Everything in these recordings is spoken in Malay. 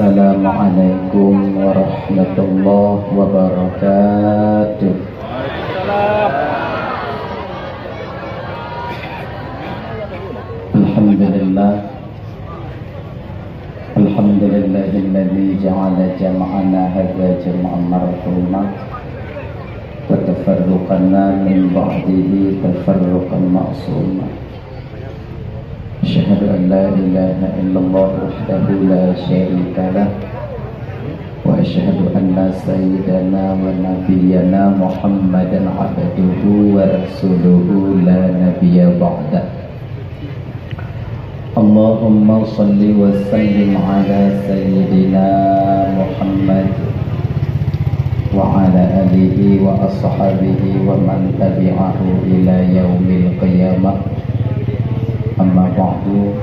Assalamualaikum warahmatullahi wabarakatuh. Alhamdulillah. Alhamdulillahilladzi ja'ala jam'ana hadza jam'an marhuma wa tafarruqana min ba'dihi tafarruqan ma'suma. Asyhadu an la ilaha illallah wahdahu la syarika lah wa asyhadu anna sayyidana wa nabiyyana Muhammadan abduhu wa rasuluhu la nabiyya ba'dah. Allahumma salli wa sallim ala sayyidina Muhammad wa ala alihi wa ashabihi wa man tabi'ahu ila yaumil qiyamah. Amma ba'du.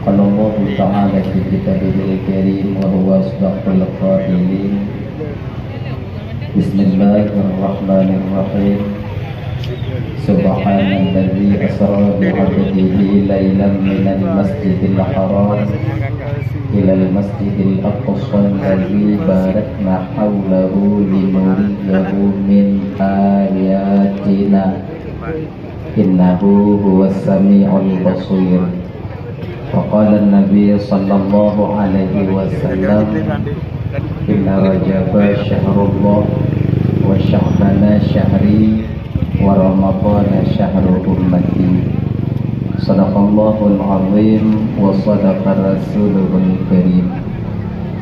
Qala Allah Ta'ala fi kitabihil karim wa huwa asdaqul qailin. Bismillahirrahmanirrahim. Subhanalladzi asra bi 'abdihi lailan minal masjidil haram ilal masjidil aqsa alladzi barakna hawlahu linuriyahu min ayatina. Innahu huwas sami'ul basir. Wa qala an-nabiy sallallahu alaihi wasallam, inna rajaba syahrullah wa sya'bana syahri wa ramadana syahru ummati. Sadaqallahul azim wa sadaqa rasulul karim.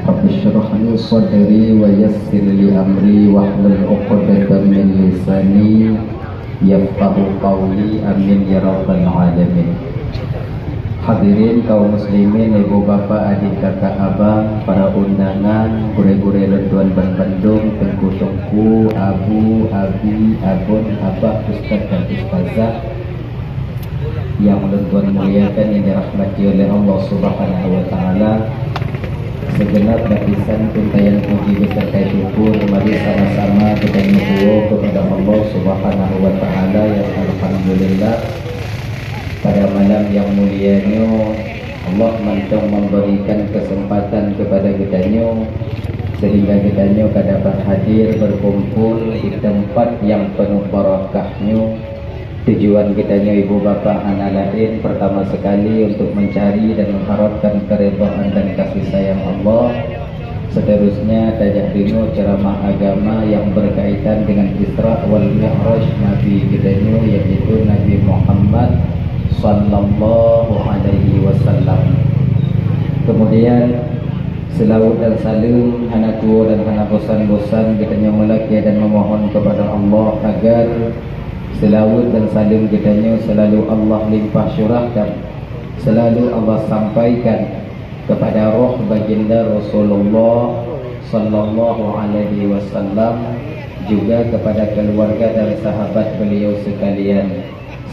Rabbi shrah li sadri wa yassir li amri wahlul 'uqdatam min lisani yafqahu qawli. Amin ya rabbal alamin. Hadirin kaum muslimin, ibu bapak, adik kakak abang, para undangan, gure-gure lentuan ban Bandung, tengku-tengku, abu, abi, abun, abah, ustaz dan ustazah yang lentuan muliakan yang dirahmati oleh Allah Subhanahu wa taala. Segenap lapisan untayan puji beserta syukur, mari sama-sama kita nyuwun kepada Allah Subhanahu wa taala yang alhamdulillah pada malam yang mulianya Allah mantong memberikan kesempatan kepada kitanya sehingga kitanya dapat hadir berkumpul di tempat yang penuh barakahnya. Tujuan kitanya ibu bapak anak lain pertama sekali untuk mencari dan mengharapkan keridhaan dan kasih sayang Allah. Seterusnya tajak dino ceramah agama yang berkaitan dengan Isra wal Mi'raj Nabi kitanya, yaitu Nabi Muhammad sallallahu alaihi wasallam. Kemudian selawat dan salam hana tua dan hana bosan-bosan kitanya melaki dan memohon kepada Allah agar selawat dan salam kitanya selalu Allah limpah syurahkan, selalu Allah sampaikan kepada roh baginda Rasulullah sallallahu alaihi wasallam, juga kepada keluarga dan sahabat beliau sekalian.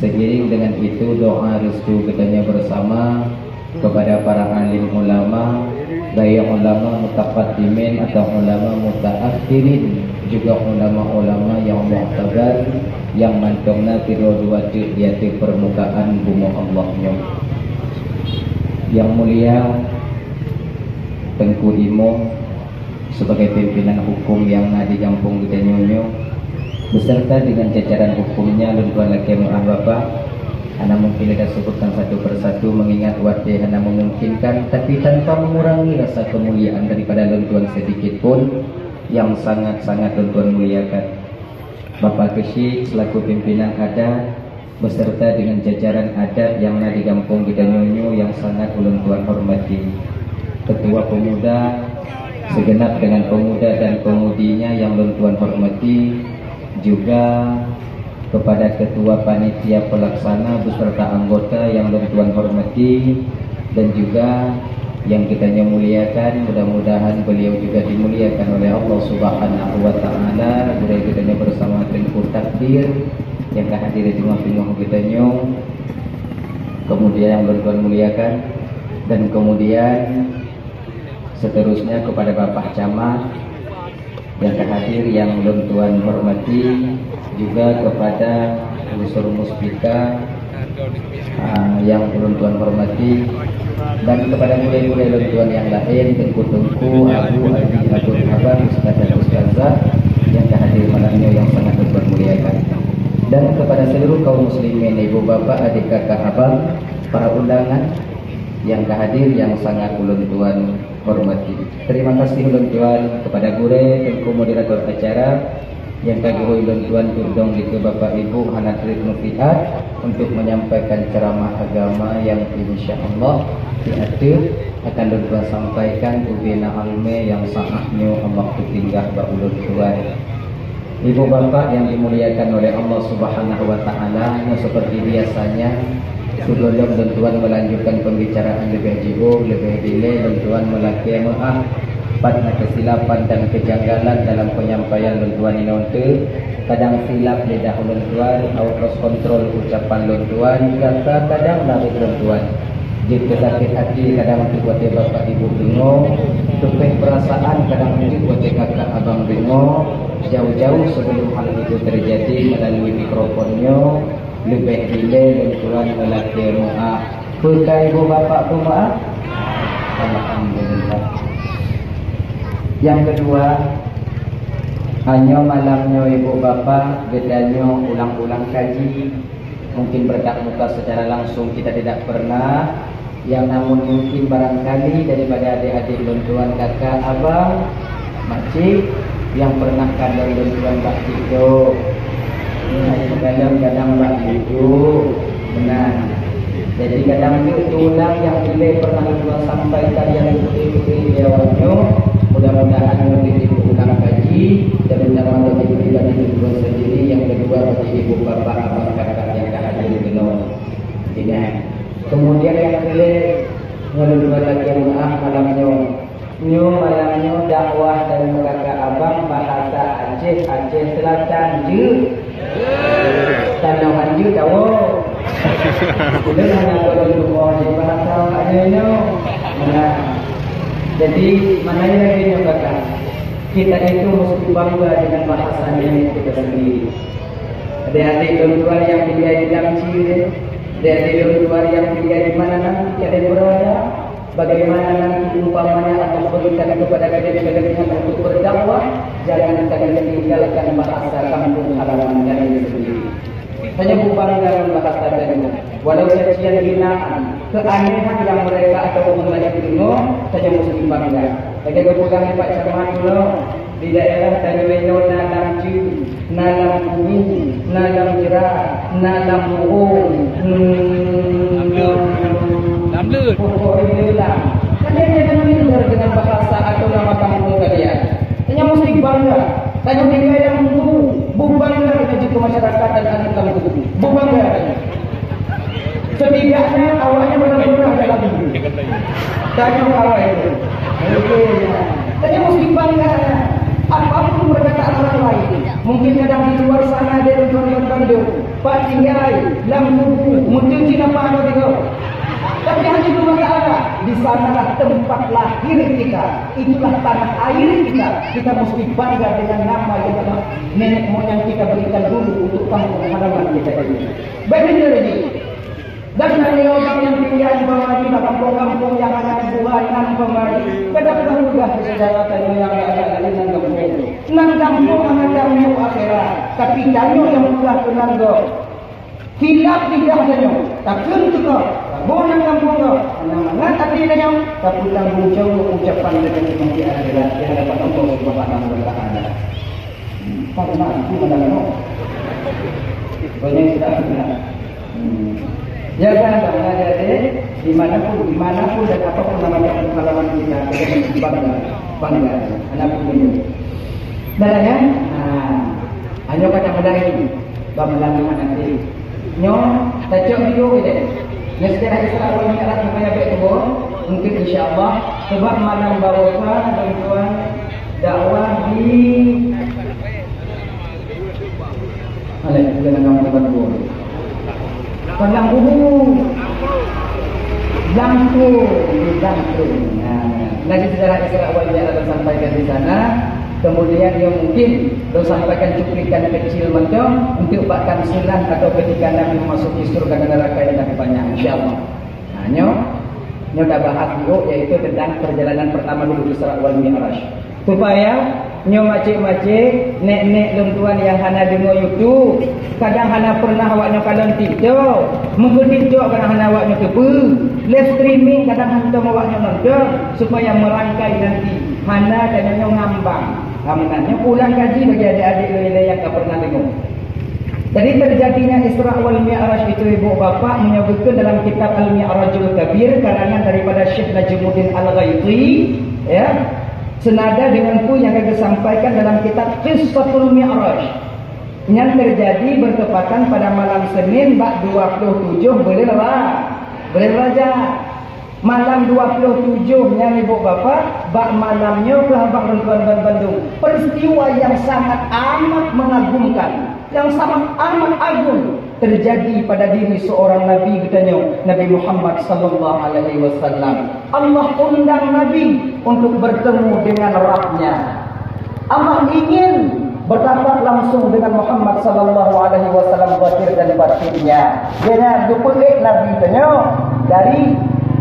Seiring dengan itu doa restu kitanya bersama kepada para alim ulama, baik ulama mutaqaddimin atau ulama mutaakhirin, juga ulama-ulama yang mu'tabar yang mantungna kedua-dua di permukaan bumi Allahnya. Yang mulia Tengku Imo sebagai pimpinan hukum yang ada di kampung kita nyonyo beserta dengan jajaran hukumnya lentuan laki mu'ah bapak. Ana mungkin kita sebutkan satu persatu mengingat waktu Ana memungkinkan, tapi tanpa mengurangi rasa kemuliaan daripada lentuan sedikit pun yang sangat-sangat lentuan muliakan. Bapak Kesyik selaku pimpinan adat beserta dengan jajaran adat yang ada di kampung kita nyonyo yang sangat lentuan hormati. Ketua pemuda segenap dengan pemuda dan pemudinya yang lentuan hormati, juga kepada ketua panitia pelaksana beserta anggota yang lentuan hormati, dan juga yang kitanya muliakan, mudah-mudahan beliau juga dimuliakan oleh Allah Subhanahu wa taala. Budaya kitanya bersama Tengku Takdir yang hadir di tengah-tengah kitanya, kemudian yang lentuan muliakan, dan kemudian seterusnya kepada Bapak Camat yang hadir yang lentuan hormati, juga kepada unsur muspika yang ulun tuan hormati, dan kepada mulai-mulai ulun tuan yang lain, tengku-tengku, abu, adik, abun, abang, ustaz dan ustazah yang hadir malamnya yang sangat bermuliakan, dan kepada seluruh kaum muslimin, ibu bapa, adik kakak abang, para undangan yang hadir yang sangat ulun tuan hormati. Terima kasih ulun tuan kepada gure tengku moderator acara yang kagum ulun tuan turdong di Bapak Ibu Hanatrid Mufiat untuk menyampaikan ceramah agama yang insyaallah diatur akan ulun tuan sampaikan ubina alme yang sangatnya Allah tinggal ba ulun tuan. Ibu bapak yang dimuliakan oleh Allah Subhanahu wa taala, seperti biasanya sebelum tuan melanjutkan pembicaraan lebih jauh, lebih delay, tuan melaki maaf pada kesilapan dan kejanggalan dalam penyampaian tuan ini untuk kadang silap lidah tuan, out of control ucapan tuan, kadang narik tuan. Jika sakit hati kadang buat bapak ibu bingung, tupik perasaan kadang buat kakak abang bingung. Jauh-jauh sebelum hal itu terjadi melalui mikrofonnya lebih delay tuan melaki maaf. Bukan ibu bapak pun maaf. Alhamdulillah. Yang kedua, hanya malamnya ibu bapa bedanya ulang-ulang kaji, mungkin berdak muka secara langsung kita tidak pernah, yang namun mungkin barangkali daripada adik-adik tuan kakak abang makcik yang pernah kadang tuan bak tidur, kadang-kadang bak tidur benar. Jadi kadang itu tulang yang bila pernah tuan sampaikan yang putih-putih jawabnya, mudah-mudahan menjadi ulang kaji dan utama bagi pribadi tuan sendiri. Yang kedua bagi ibu bapa abang kakak yang hadir di sini. Kemudian yang pilih menurut lagi maaf malamnya dakwah dan kakak abang bahasa Aceh Selatan je. Tanah Hanju tahu. Sudah hanya kalau di bahasa Acehnya. Jadi mana lagi kakak? Kita itu mesti bangga dengan bahasanya kita sendiri. Adik-adik tuan yang tinggal di Damci, adik-adik tuan yang tinggal di mana nanti ada berada, bagaimana nanti umpamanya akan berikan kepada kalian untuk berdakwah, jangan kalian tinggalkan bahasa kampung halaman kalian sendiri. Hanya bangga dengan bahasa kalian. Walau sekian hinaan, keanehan yang mereka atau mengenai ilmu, saja mesti bangga. Bagi kebutuhan Pak Cermat dulu di daerah Tanjung Nalam Ciu, Nalam Bumi, Nalam Jerah, Nalam Muhung, Namlut, Pokok Hilang. Kalian jangan minder dengan bahasa atau nama kampung kalian. Hanya mesti bangga. Tanjung Tinggal yang bangga dengan ke masyarakat dan anak kampung. Bangga. Setidaknya awalnya benar-benar dalam diri. Tanjung awal itu. Jadi mesti bangga. Apapun perkataan orang lain, mungkin kadang di luar sana ada orang Bandung, Pak Tinggal, Lampu, mungkin Cina Pak Adotiko. Tapi hanya itu masalah. Di sanalah tempat lahir kita, itulah tanah air kita. Kita mesti bangga dengan nama yang nenek moyang kita berikan dulu untuk kampung halaman kita ini. Benar ini. Dan dari orang yang tinggal di Bawadi, kampung-kampung yang ada buatan Bawadi, kadang-kadang juga sejarah tanya yang ada di kampung. Nang kampung ada mu akhirat, tapi tanya yang mudah kenanggo. Hilap tidak tanya, tapi untuk bonang kampung go. Nang tadi tanya, tapi tanggung jawab ucapan dengan nanti akhirat yang dapat Allah Subhanahu wa taala. Karena itu menang. Banyak sudah benar. Ya kan, adik-adik, dimanapun dan apapun namanya pengalaman kita, kita mesti bangga, anakku ini. Dan ya, hanya kadang-kadang ini, bagaimana nanti, tajam video ini, sekarang Islam punya alat supaya baik turun, mungkin insyaAllah, sebab malam barokan bantuan dakwah di, dengan kamu dapat turun. Padang Ubu, Lampu. Lagi sejarah Isra wal Mi'raj sampaikan di sana. Kemudian dia mungkin sampaikan cuplikan kecil macam untuk Pak Kamsilan atau ketika Nabi memasuki surga dan neraka yang lebih banyak, insyaAllah. Nah, nyo dah bahas dulu, yaitu tentang perjalanan pertama dulu Isra wal Mi'raj. Supaya nyo macik-macik, nek-nek luntuan yang hana dengar YouTube, kadang hana pernah awaknya kalian tidur, mungkin tidur kadang hana awaknya kebu, live streaming kadang hantar awaknya nonton, supaya merangkai nanti hana dan nyo ngambang.Amenannya pulang gaji bagi adik-adik lain yang tak pernah dengar. Jadi terjadinya Isra wal Mi'raj itu ibu bapa menyebutkan dalam kitab Al-Mi'rajul Kabir karangan daripada Syekh Najmuddin Al-Ghaiti, ya. Senada dengan ku yang akan disampaikan dalam kitab Qissatul Mi'raj yang terjadi bertepatan pada malam Senin bak 27 bulan Raja. Malam 27-nya ibu bapa, bak malamnya kehabang tuan dan Bandung. Peristiwa yang sangat amat mengagumkan, yang sangat amat agung terjadi pada diri seorang Nabi katanya, Nabi Muhammad sallallahu alaihi wasallam. Allah undang Nabi untuk bertemu dengan Rabbnya. Allah ingin bertatap langsung dengan Muhammad sallallahu alaihi wasallam zahir dan batinnya. Dia dipilih Nabi katanya dari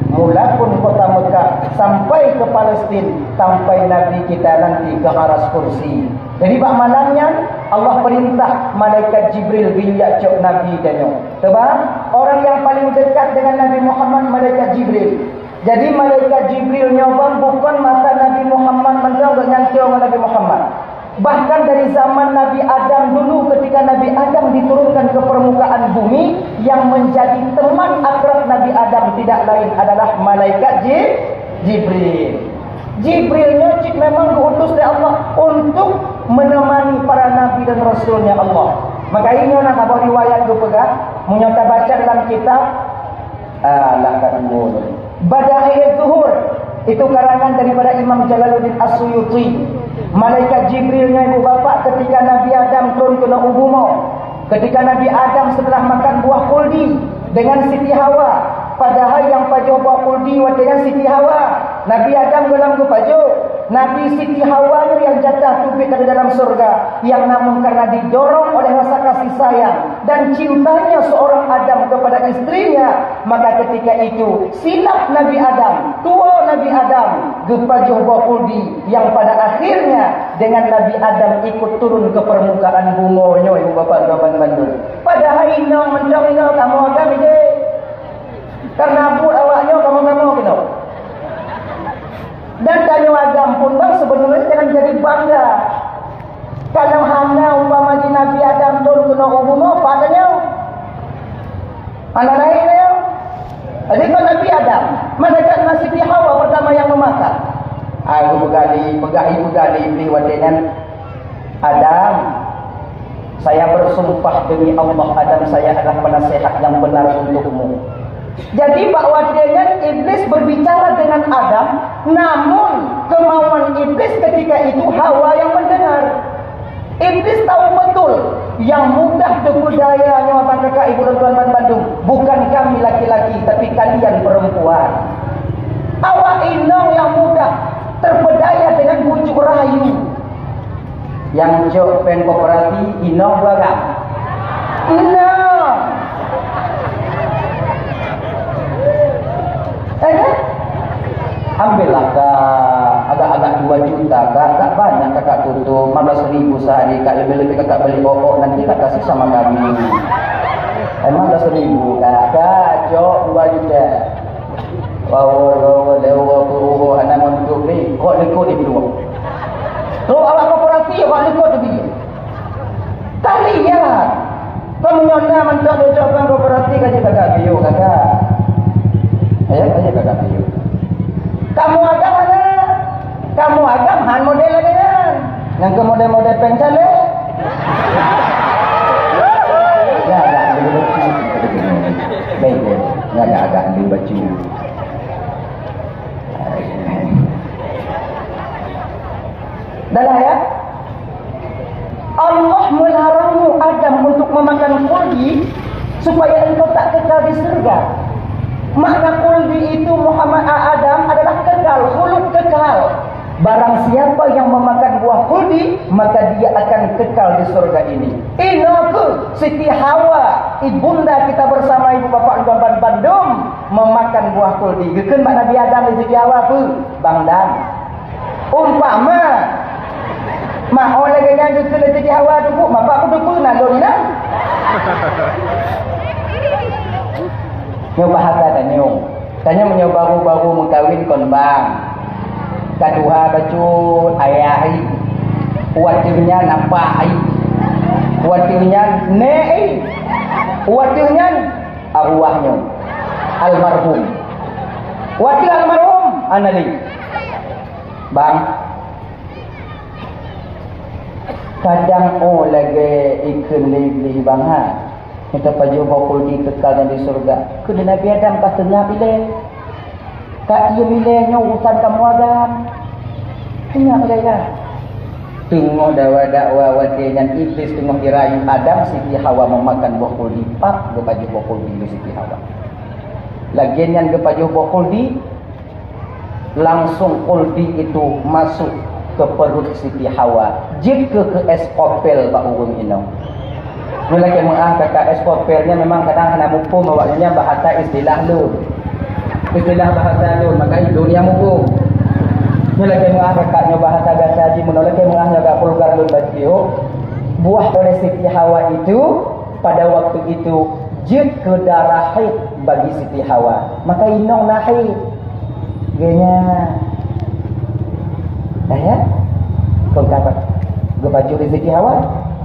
mula pun kota Mekah sampai ke Palestin, sampai Nabi kita nanti ke aras kursi. Jadi bak malamnya Allah perintah malaikat Jibril binjak cok Nabi tanya. Sebab orang yang paling dekat dengan Nabi Muhammad malaikat Jibril. Jadi malaikat Jibril nyobang bukan mata Nabi Muhammad menang untuk nyangkau dengan Nabi Muhammad. Bahkan dari zaman Nabi Adam dulu, ketika Nabi Adam diturunkan ke permukaan bumi, yang menjadi teman akrab Nabi Adam tidak lain adalah malaikat Jibril. Jibril cik memang diutus oleh Allah untuk menemani para nabi dan rasulnya Allah. Maka ini nak bawa riwayat tu pegang, menyata baca dalam kitab Bada'il Zuhur, itu karangan daripada Imam Jalaluddin As-Suyuti. Malaikat Jibrilnya ibu bapa ketika Nabi Adam turun ke bumi, ketika Nabi Adam setelah makan buah kuldi dengan Siti Hawa, padahal yang pajo buah kuldi dengan Siti Hawa, Nabi Adam dalam tu pajo, Nabi Siti Hawa yang jatuh tubik dari dalam surga, yang namun karena didorong oleh rasa kasih sayang dan cintanya seorang Adam kepada istrinya, maka ketika itu silap Nabi Adam, tua Nabi Adam gepajuh buah kuldi, yang pada akhirnya dengan Nabi Adam ikut turun ke permukaan bumi ibu bapa kawan Bandung. Padahal inang mencong inang kamu agam je, karena buat awaknya kamu kena. Dan tanya agam pun bang sebenarnya jangan jadi bangga. Kalau hanya umpama Nabi Adam turun kena bumi, padanya anak lain ya. Jadi kan Nabi Adam, malaikat Siti Hawa pertama yang memakan. Aku begali beli wadenan Adam. Saya bersumpah demi Allah Adam, saya adalah penasehat yang benar untukmu. Jadi bakwadinya iblis berbicara dengan Adam, namun kemauan iblis ketika itu Hawa yang mendengar. Iblis tahu betul yang mudah terpedaya nyawatan kakak ibu dan tuan Bandung bukan kami laki-laki, tapi kalian perempuan. Awak inong yang mudah terpedaya dengan bujuk rayu. Yang jauh pen koperasi inong beragam. Inong. Ambillah agak-agak 2 juta, agak banyak kakak tutup 15.000 sehari, kak lebih-lebih kakak beli pokok nanti kak kasih sama kami. 15.000 kakak, cok 2 juta. Wow, anak untuk ni, kok lekut ni berdua. Tu awak koperasi, kok lekut tu dia. Kali ya, kau menyona mentok ucapkan koperasi kaji kakak biu kakak. Ayo kakak biu. Kamu agam mana? Kamu agam han model lagi kan? Yang ke model-model pencet le? Ya agak ambil baju. Baik, ya agak ambil baju. Dah lah ya. Allah melarangmu Adam untuk memakan kuldi supaya engkau tak kekal di surga. Makna kuldi itu Muhammad Adam adalah kekal, khulud kekal. Barang siapa yang memakan buah kuldi, maka dia akan kekal di surga ini. Inaku Siti Hawa, ibunda kita bersama ibu bapa dan Bandung memakan buah kuldi. Gekeun mak Nabi Adam di Siti Hawa pu, Bang Dan. Umpama mak oleh gaya gekeun di Siti Hawa tu, bapak aku tu nalon na. Nyoba hata tanya menyoba baru mengkawin kon bang. Kedua bacut ayah ai. Watirnya nampak ai. Watirnya nei. Watirnya arwahnya almarhum. Watir almarhum anali. Bang. Kadang lagi ikut li bang ha. Kita paju bakul di kekal di surga. Kudu Nabi Adam katanya pilih. Kak ia milihnya urusan kamu Adam. Ingat mereka. Tengok dakwa wadian iblis tengok dirayu Adam, Siti Hawa memakan buah kuldi. Pak ke baju buah kuldi di Siti Hawa. Lagian yang ke baju buah kuldi, langsung kuldi itu masuk ke perut Siti Hawa. Jika ke eskopel Pak Urung Inong. Mulai kata eskopelnya memang kadang kena mukum awaknya bahasa istilah lu. Istilah bahasa lu, maka dunia mukum. Mulai kakaknya bahasa bahasa haji menolak menolak agak vulgar lu bacio. Buah oleh Siti Hawa itu pada waktu itu jika darah haid bagi Siti Hawa, maka inong na haid. Genya. Ya? Kau kata baju Siti Hawa,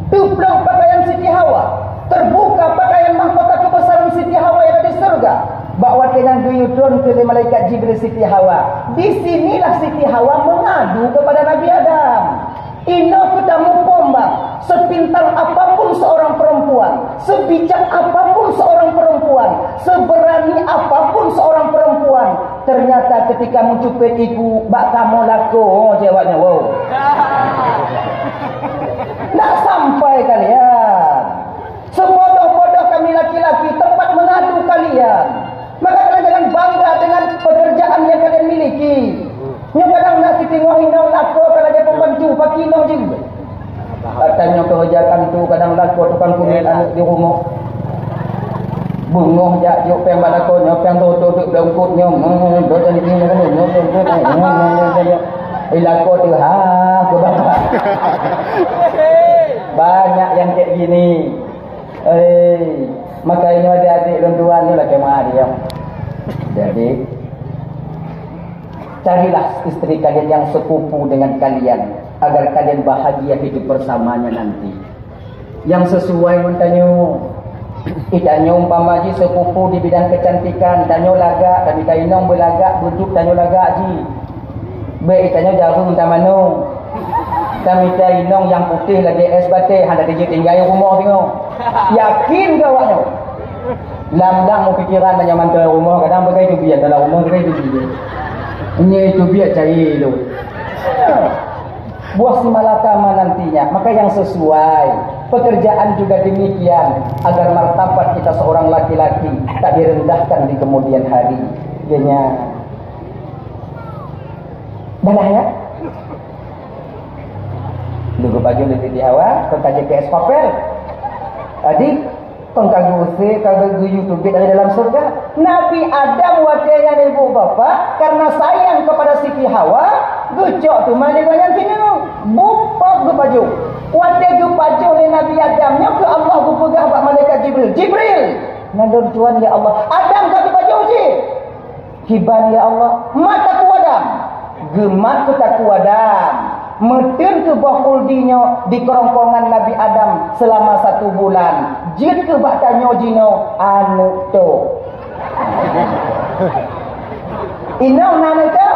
tuplong pakaian Siti Hawa, terbuka pakaian mahkota kebesaran Siti Hawa yang ada di surga. Bawa dengan duyudun ke malaikat Jibril Siti Hawa. Disinilah Siti Hawa mengadu kepada Nabi Adam. Ino ketamu pombang. Sepintar apapun seorang perempuan, sebijak apapun seorang perempuan, seberani apapun seorang perempuan, ternyata ketika mencupit ibu, bak kamu laku. Jawabnya wow. Tak sampai kalian. Sebodoh-bodoh kami laki-laki tempat mengadu kalian. Maka kalian jangan bangga dengan pekerjaan yang kalian miliki. Yang kadang nasi tengok hindau laku kalau dia pembantu pakai hindau juga. Katanya kerjaan tu kadang laku tukang kulit anak di rumah. Bungoh jak juk peng balako nyopeng tu dongkutnya. Do jadi ni kan nyopeng. Ilako tu ke bapak. Banyak yang kayak gini. Maka ini adik-adik dan tuan ni lah kemah dia. Jadi carilah istri kalian yang sepupu dengan kalian agar kalian bahagia hidup bersamanya nanti. Yang sesuai mentanyo. Itanyo umpama ji sepupu di bidang kecantikan, tanyo lagak, kami kainong belagak, duduk tanyo lagak ji. Be itanyo jauh entah mano. Kami kainong yang putih lagi es bate, hendak dijit tinggal rumah tengok. Yakin ke awaknya? Lamdang mau pikiran tanya mantu rumah, kadang pakai itu biar dalam rumah pakai itu biar. Ini itu biar cari itu. Buah si malakama nantinya, maka yang sesuai. Pekerjaan juga demikian, agar martabat kita seorang laki-laki tak direndahkan di kemudian hari. Dianya. Dah ya? Dulu baju di Siti Hawa, kau kaji ke eskopel. Adik, kau kagusi, kau YouTube dari dalam surga. Nabi Adam wajahnya ibu bapa karena sayang kepada Siti Hawa, gucok tu mana banyak sini. Bupak gu baju. Wajah gu baju ni Nabi Adamnya ke Allah gu pegang pak malaikat Jibril. Jibril, nandun Tuhan ya Allah. Adam kaki baju je. Hiban ya Allah. Mata ku Adam. Gemat ku tak ku Adam. Meten ke buah kuldinya di kerongkongan Nabi Adam selama 1 bulan. Jid ke bak tanyo jino anu tu. Inau nana tu.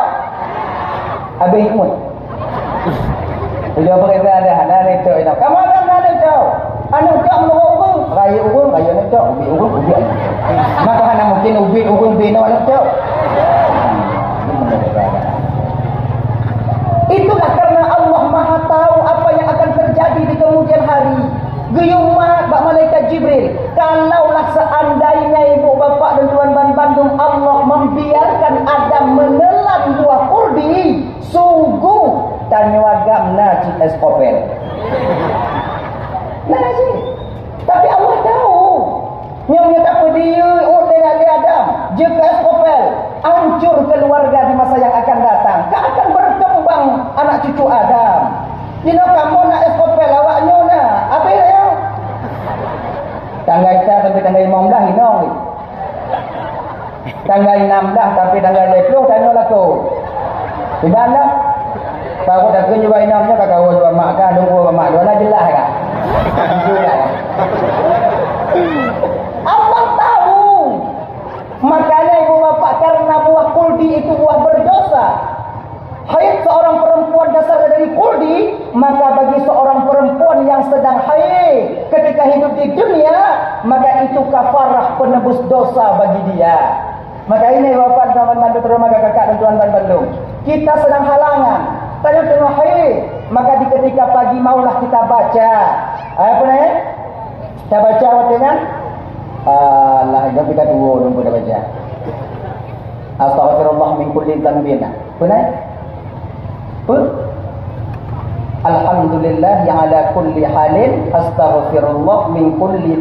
Abi ikut. Dia berkata ada nana tu inau. Kamu ada nana tu. Anu tu urung. Raya nana tu. Ubi urung. Maka hana mungkin ubi urung bino anu tu. Itulah karena Allah Maha tahu apa yang akan terjadi di kemudian hari. Geyumat bak malaikat Jibril. Kalaulah seandainya ibu bapa dan tuan Bandung Allah membiarkan Adam menelan buah kuldi, sungguh tanya agam na cik eskopel. Nah sih. Tapi Allah tahu. Nyonya tak pedih oleh Nabi Adam. Jika eskopel hancur keluarga di masa yang akan datang. Tak akan berkembang anak cucu Adam. Dino kamu nak eskopel awaknya na. Apa ya? Tanggal kita tapi tanggal 15 hinong. Tanggal 16 tapi tanggal 20 tanya lah tu. Di mana? Kalau dah kerja buat inamnya kakak awak buat mak kan, dua mak dua lah jelas kan. Allah tahu. Makanya ibu bapak karena buah kuldi itu buah berdosa. Haid seorang perempuan dasar dari kuldi, maka bagi seorang perempuan yang sedang haid ketika hidup di dunia, maka itu kafarah penebus dosa bagi dia. Maka ini bapak dan bantu terima kakak dan tuan dan Bandung. Kita sedang halangan. Tanya tengah haid, maka di ketika pagi maulah kita baca. Apa namanya? Kita baca waktu kan? Allah, jangan kita dua dulu kita baca. Astaghfirullah min kulli dhanbin. Benar? Alhamdulillah yang ala kulli halin astaghfirullah min kulli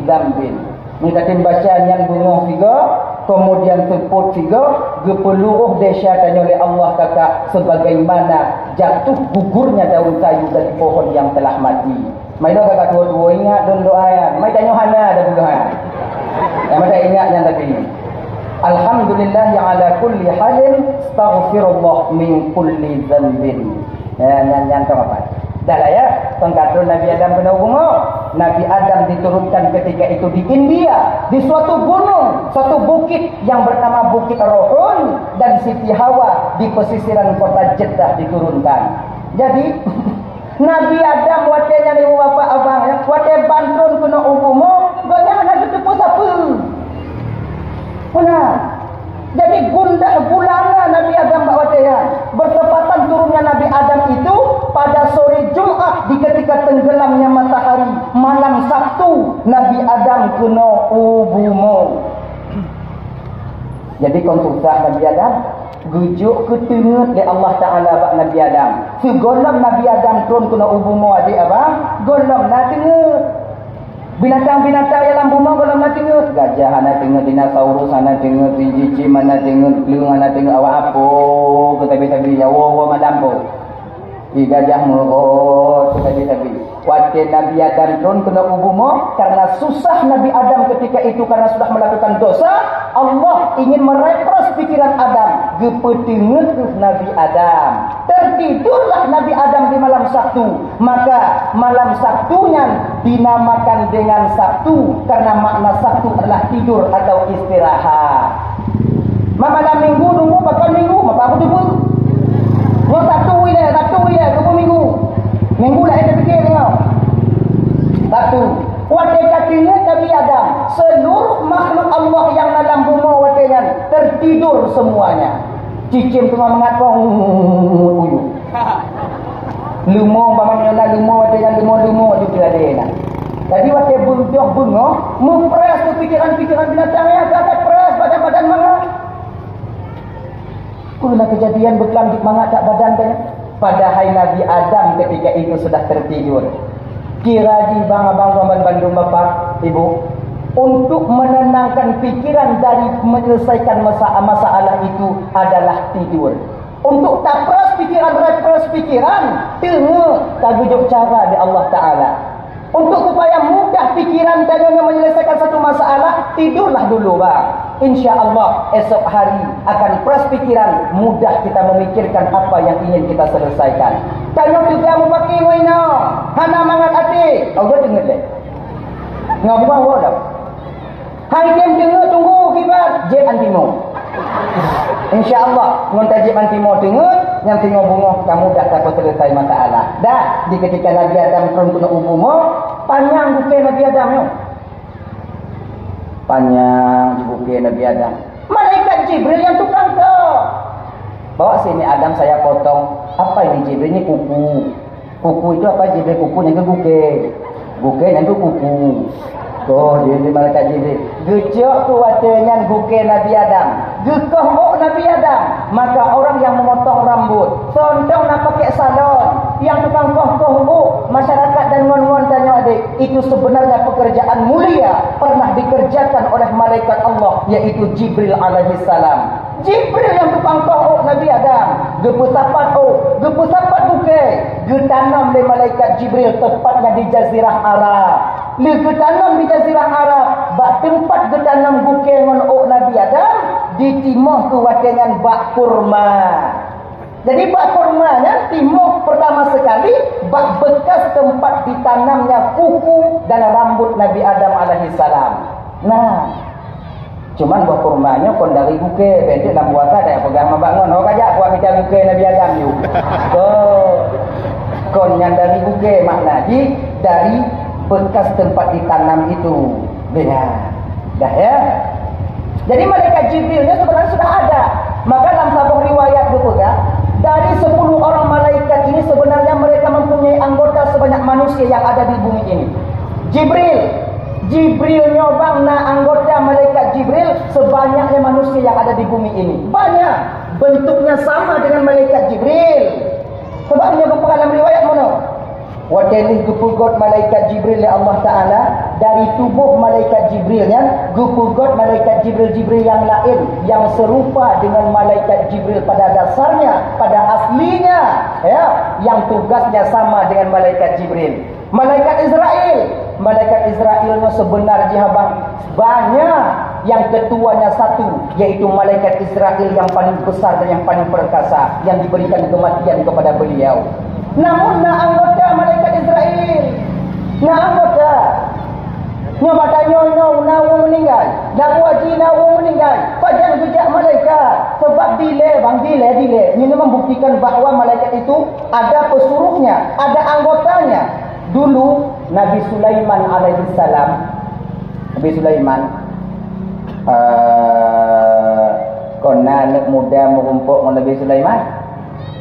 dhanbin. Minta baca yang bunga tiga, kemudian teput tiga, gepeluruh dahsyatan oleh Allah kakak sebagaimana jatuh gugurnya daun kayu dari pohon yang telah mati. Mai dah kakak tua-tua ingat dan doa ya. Mai tanya Hana ada juga. Yang mana ingat yang tadi. Alhamdulillah yang ala kulli halin astaghfirullah min kulli dhanbin. Yang apa? Dah lah ya, pengkatun Nabi Adam kena bunga. Nabi Adam diturunkan ketika itu di India, di suatu gunung, suatu bukit yang bernama Bukit Rohun, dan Siti Hawa di pesisiran kota Jeddah diturunkan. Jadi Nabi Adam watenya ibu bapa abang ya, wate bantun kena ubumo, banyak nak ketepus apa? Benar. Jadi gundah gulana Nabi Adam watenya. Bertepatan turunnya Nabi Adam itu pada sore Jumat di ketika tenggelamnya matahari, malam Sabtu Nabi Adam kena ubumo. Jadi konsultah Nabi Adam gujuk ketengut oleh Allah Ta'ala bak Nabi Adam. Segolong Nabi Adam turun kena ubumo adik abang, golong nak tengut. Binatang-binatang yang lampu mau golong nak tengut. Gajah anak tengut, dinosaurus anak tengut, cicim anak tengut, kelung anak tengut, awak apa ke tabi-tabi, awak madampo. Gajah merot ke tabi-tabi. Waktu Nabi Adam turun kena ubumo karena susah Nabi Adam ketika itu karena sudah melakukan dosa. Allah ingin merepros pikiran Adam. Gepetengut Nabi Adam. Tertidurlah Nabi Adam di malam Sabtu. Maka malam Sabtunya dinamakan dengan Sabtu karena makna Sabtu adalah tidur atau istirahat. Malam Minggu nunggu bakal Minggu, maka aku tunggu. Mau Sabtu ya, tunggu Minggu. Minggu lah ada fikir tengok. Satu. Waktu katanya Nabi Adam, seluruh makhluk Allah yang dalam bumi waktunya tertidur semuanya. Cicim tengah mengatau uyuh. Lumur bagaimana nak lumur waktunya lumur itu tidak ada. Jadi waktu bunuh bunga mempres tu pikiran-pikiran binatang yang ada pres badan-badan mangat. Kuna kejadian berkelanjut mangat tak badan tanya. Padahal Nabi Adam ketika itu sudah tertidur. Kiraji bang-abang Bandung bapak ibu untuk menenangkan pikiran dari menyelesaikan masalah itu adalah tidur. Untuk tak repres pikiran, tengok tak gujuk cara di Allah Ta'ala. Untuk supaya mudah pikiran dan menyelesaikan satu masalah, tidurlah dulu bang. InsyaAllah esok hari akan fresh pikiran, mudah kita memikirkan apa yang ingin kita selesaikan. Tanya juga mau pakai wina, hana mangat hati. Oh, gue dengar deh. Nggak bawa dah. Hai kem dengar tunggu kibat jet antimo. InsyaAllah ngonta jet antimo dengar, yang tengok bunga kamu dah dapat selesai masalah. Dah di ketika Nabi Adam turun kena ubumo, panjang bukan Nabi Adam yo. Panjang bukan Nabi Adam. Malaikat Jibril yang tukang ke. Bawa sini Adam saya potong. Apa ini Jibril ini kuku. Kuku itu apa Jibril kuku yang ke guke. Guke yang ke kuku. Oh, dia ni malaikat Jibril. Gejok tu watanya bukan Nabi Adam. Gekoh Nabi Adam. Maka orang yang memotong rambut, sondong nak pakai salon, yang tukang koh masyarakat dan ngon-ngon tanya adik, itu sebenarnya pekerjaan mulia pernah dikerjakan oleh malaikat Allah, yaitu Jibril alaihi salam. Jibril yang tukang koh Nabi Adam. Gepusapat bukan. Getanam oleh malaikat Jibril tepatnya di Jazirah Arab. Getanam di Jazirah Arab. Bak tempat getanam bukan dengan Nabi Adam di timur tu dengan bak kurma. Jadi bak kurmanya timur pertama sekali bak bekas tempat ditanamnya kuku dan rambut Nabi Adam alaihi salam. Nah, cuman buah kurmanya kon dari buke pendek dalam puasa dah pegang bangun orang kajak buat macam buke Nabi Adam you. Kon yang dari buke makna dari bekas tempat ditanam itu. Benar. Dah ya. Jadi malaikat Jibrilnya sebenarnya sudah ada. Maka dalam satu riwayat berpegang dari 10 orang malaikat ini sebenarnya mereka mempunyai anggota sebanyak manusia yang ada di bumi ini. Jibril nyobang anggota malaikat Jibril sebanyaknya manusia yang ada di bumi ini. Banyak. Bentuknya sama dengan malaikat Jibril. Sebabnya berpegang dalam riwayat mana? Wadelih gupugot malaikat Jibril oleh Allah Ta'ala dari tubuh malaikat Jibrilnya gupugot malaikat Jibril yang lain yang serupa dengan malaikat Jibril pada dasarnya, pada aslinya ya, yang tugasnya sama dengan malaikat Jibril. Malaikat Israelnya sebenarnya abang banyak, yang ketuanya satu, yaitu malaikat Israel yang paling besar dan yang paling perkasa, yang diberikan kematian kepada beliau. Namun anggota malaikat Israel, anggota nyoba tanya nawu meninggal, nawu meninggal, pajan bijak malaikat sebab delay. Ini membuktikan bahawa malaikat itu ada pesuruhnya, ada anggotanya. Dulu Nabi Sulaiman alaihi salam, kena anak muda merumpuk dengan Nabi Sulaiman.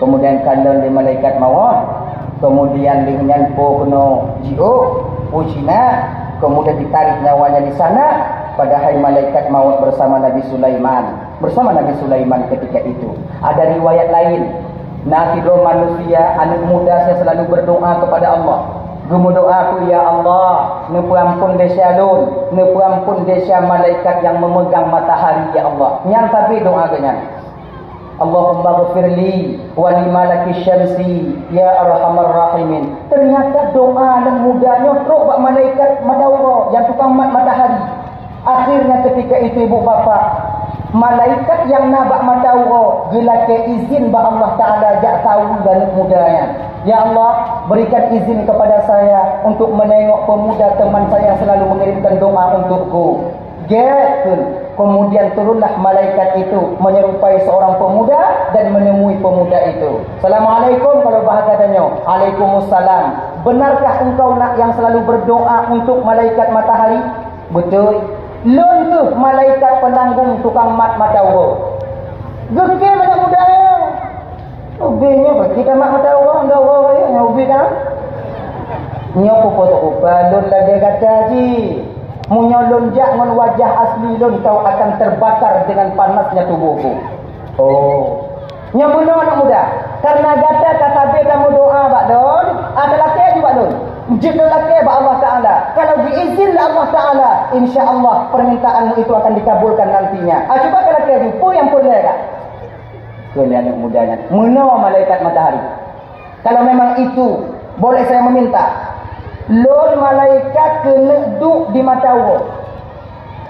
Kemudian kandang di malaikat maut. Kemudian dengan kena jiuk Uchina. Kemudian ditarik nyawanya di sana. Padahal malaikat maut bersama Nabi Sulaiman ketika itu. Ada riwayat lain. Nakidul manusia, anak muda saya selalu berdoa kepada Allah. Gemudoa aku, ya Allah, nepuampun desya lun, nepuampun desya malaikat yang memegang matahari, ya Allah. Yang tapi doa kenyang. Allahumma ghafirli wa li malaki syamsi ya arhamar rahimin. Ternyata doa dan mudahnya teruk bak malaikat madawra yang tukang matahari. Akhirnya ketika itu ibu bapa, malaikat yang nabak madawra gelake izin bak Allah Taala jak tahu dan mudahnya. Ya Allah, berikan izin kepada saya untuk menengok pemuda teman saya yang selalu mengirimkan doa untukku. Kemudian turunlah malaikat itu menyerupai seorang pemuda dan menemui pemuda itu. Assalamualaikum kalau bahasa katanya. Waalaikumsalam. Benarkah engkau nak yang selalu berdoa untuk malaikat matahari? Betul. Lun tu malaikat penanggung tukang mat matawro. Gekir banyak muda. Ubihnya kita mat matawro anda orang yang ubih dah. Nyo popo-popo lun lagi kata haji. Munyo lonjak dengan wajah asli lon kau akan terbakar dengan panasnya tubuhku. Oh. Nya benar anak muda. Karena kata beda doa bak don, ada laki juga don. Jika laki bak Allah Taala. Kalau diizinkan Allah Taala, insya-Allah permintaanmu itu akan dikabulkan nantinya. Coba kalau laki pun yang boleh tak? Kalian anak mudanya. Mana malaikat matahari? Kalau memang itu boleh saya meminta. Lon malaikat kena duduk di matawar.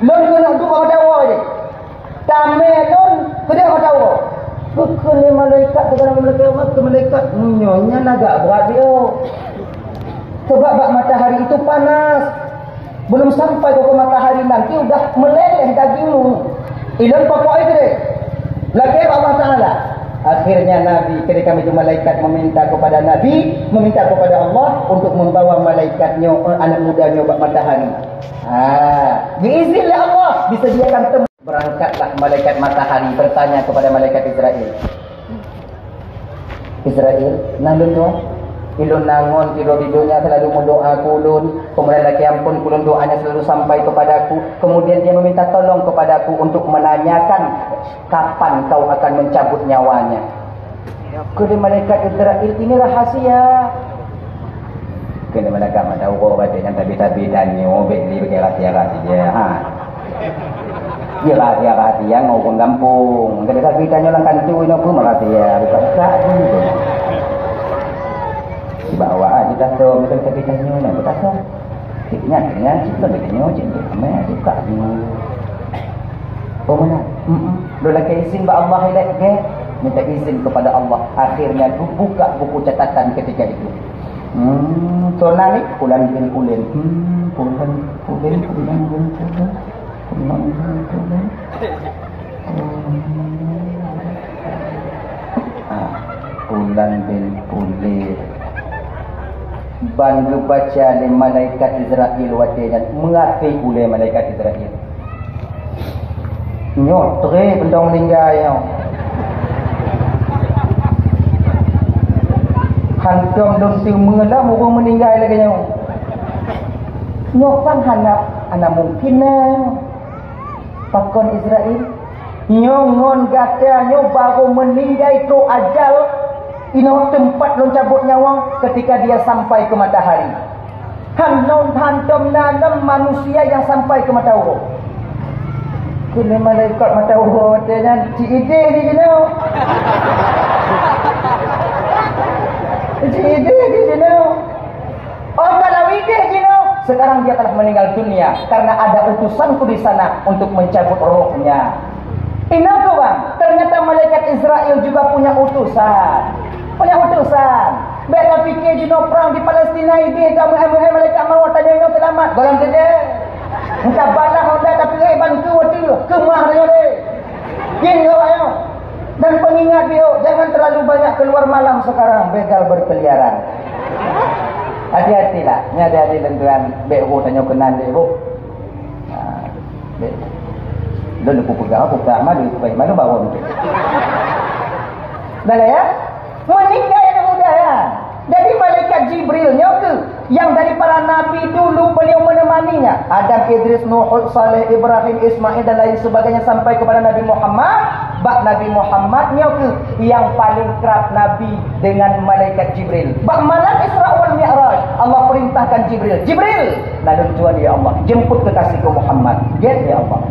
Lon kena duduk di matawar je. Tamai lon kena matawar. Kena malaikat ke malaikat. Nyonya agak berat dia. Sebab bak matahari itu panas. Belum sampai ke matahari nanti udah meleleh dagingmu. Ilon pokok itu deh. Lagi Allah Ta'ala. Akhirnya Nabi ketika itu malaikat meminta kepada Nabi, meminta kepada Allah untuk membawa malaikatnya, anak mudanya buat matahari. Biiznillah Allah disediakan tempat. Berangkatlah malaikat matahari bertanya kepada malaikat Israel, nang lun ilun nangon tidur-tidurnya selalu mendoa kulun. Kemudian lagi ampun kulun doanya selalu sampai kepadaku. Kemudian dia meminta tolong kepadaku untuk menanyakan kapan kau akan mencabut nyawanya. Kata malaikat Israel, ini rahasia. Kena malaikat mata orang kata yang tabi-tabi danyo beli bagi rahasia-rahasia. Dia rahasia-rahasia ngomong kampung. Kata tabi danyo lang kantu ini pun rahasia. Bukan gitu. Bawa aja dah tu kita tabi-danyo nak berkata. Ingat kita bertanya macam tu. Ramai suka ni. Oh mana? Dia lagi izin ba Allah ilak ke? Minta izin kepada Allah. Akhirnya buka buku catatan ketika itu. So naik pulan pulen. Pulan. Pulan pulen. Bandu baca oleh malaikat Israel watenya mengafi oleh malaikat Israel. Nyotre benda meninggal yo. Hantum dum tu mengelam orang meninggal lagi nyo. Nyokang hanap ana mungkin pakon Israel. Nyongon gata nyo baru meninggal tu ajal. Ino tempat lon cabut nyawa ketika dia sampai ke matahari. Hantum nanam manusia yang sampai ke matahari. Kena malaikat matahari dan cide ni jenou. Cide ni jenou. Oh kalau ide jenou, sekarang dia telah meninggal dunia karena ada utusanku di sana untuk mencabut rohnya. Ino tu bang, ternyata malaikat Israel juga punya utusan. Beta fikir jenuh perang di Palestina ini kamu malaikat maut tanya yang selamat. Golong saja. Engkau balah honda tapi bantu waktu kemah dia ni. Gini kau ayo. Dan pengingat dia jangan terlalu banyak keluar malam sekarang begal berkeliaran. Hati-hatilah. Ni hati-hati tuan. Bek ho tanya kenan dia ho. Bek. Lalu aku pegang aku tak malu supaya malu bawa ni. Dah ya? Meninggal yang muda ya. Dari malaikat Jibril ke yang dari para nabi dulu beliau menemaninya. Adam, Idris, Nuh, Saleh, Ibrahim, Ismail dan lain sebagainya sampai kepada Nabi Muhammad. Bak Nabi Muhammad ke yang paling kerap nabi dengan malaikat Jibril. Bak malam Isra wal Mi'raj Allah perintahkan Jibril. Jibril, lalu tuan ya Allah jemput kekasihku Muhammad. Ya Allah.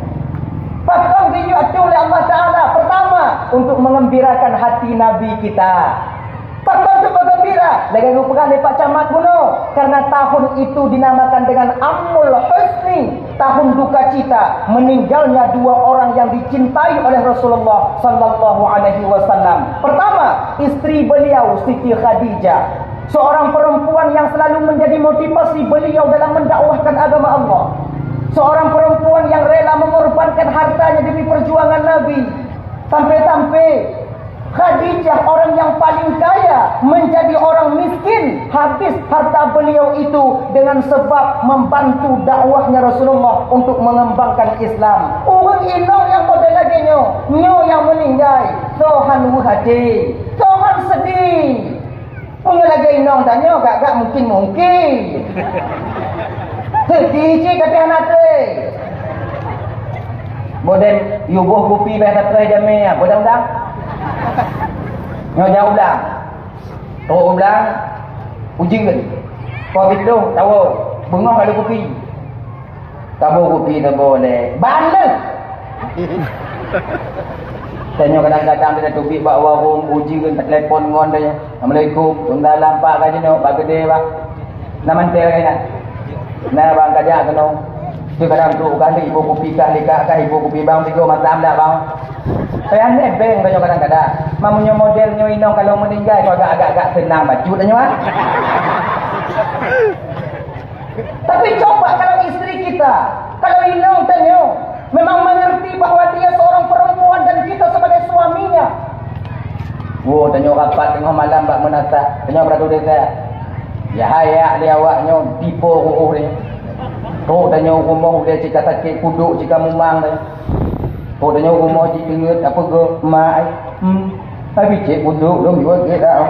Fakam dinyatu oleh Allah Ta'ala. Pertama, untuk mengembirakan hati Nabi kita. Fakam untuk bergembira. Lagi lupakan Pak Camat Gunung. Karena tahun itu dinamakan dengan Amul Husni. Tahun duka cita. Meninggalnya dua orang yang dicintai oleh Rasulullah Sallallahu Alaihi Wasallam. Pertama, istri beliau Siti Khadijah. Seorang perempuan yang selalu menjadi motivasi beliau dalam mendakwahkan agama Allah. Seorang perempuan yang rela mengorbankan hartanya demi perjuangan Nabi. Sampai-sampai Khadijah orang yang paling kaya menjadi orang miskin. Habis harta beliau itu dengan sebab membantu dakwahnya Rasulullah untuk mengembangkan Islam. Orang inong yang model lagi nyo yang meninggal. Tuhan hati, Tuhan sedih. Punya lagi inong tanya gak mungkin. Sedih tapi anak tu. Bodem yubuh kopi bahasa terakhir jamai ya. Bodang-bodang. Jauh ulang. Tahu ulang. Ujing kan. Kau itu tahu. Bengong ada kopi. Tabu kopi tak boleh. Bandel. Tanya kadang-kadang dia tubik bak warung uji kan telefon ngon dia. Assalamualaikum. Tunda lampak kaje no bak gede bak. Naman teh kan. Nah bang kerja kena. Tu kadang tu kali ibu kopi kali kak ibu kopi bang tiga macam dah bang. Saya ni beng tanya kadang-kadang. Mamunya modelnya inong kalau meninggal kau agak-agak senang baju tanya ah. Tapi coba kalau istri kita, kalau inong tanya, memang mengerti bahawa dia seorang perempuan dan kita sebagai suaminya. Wo tanya rapat tengah malam bak menata. Tanya beratu desa. Ya hayak dia awaknya tipu ruh dia. Tu tanya rumah dia jika sakit kuduk jika mumang dia. Tu tanya rumah jika ingat apa ke mak ai. Tapi cik kuduk dong juga ke dah.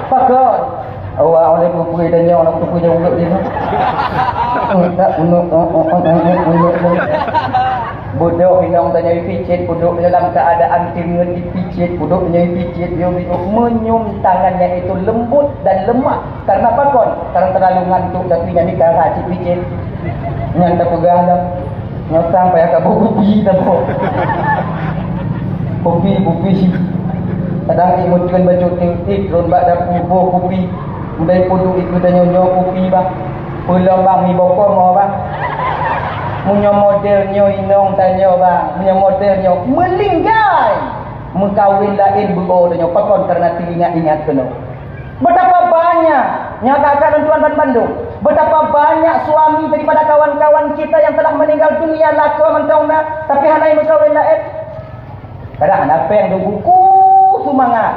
Pakon. Awak oleh pupui dan nyawa nak pupui jauh dia tu. Tak unuk bodoh inong tanya dipicit, bodoh dalam keadaan tingun dipicit, bodoh tanya dipicit, dia menyum tangannya itu lembut dan lemah. Karena apa kon? Karena terlalu ngantuk tapi yang dikarah dipicit. Nyanda pegang dah. Nyotang payah kat bupi dah po. Bupi. Kadang imut kan baca tik ron bak dah bupi. Mudai pudu ikut tanya nyo bupi bah. Pulang bang mi bokong mau bang. Punya modelnya inong tanya bang, punya modelnya melinggai. Mengkawin lain buo tanya pakon karena ingat kena. Betapa banyak kakak dan tuan dan Bandung, betapa banyak suami daripada kawan-kawan kita yang telah meninggal dunia laku mentongna, tapi hanai mengkawin lain. Kadang ada peng do buku semangat.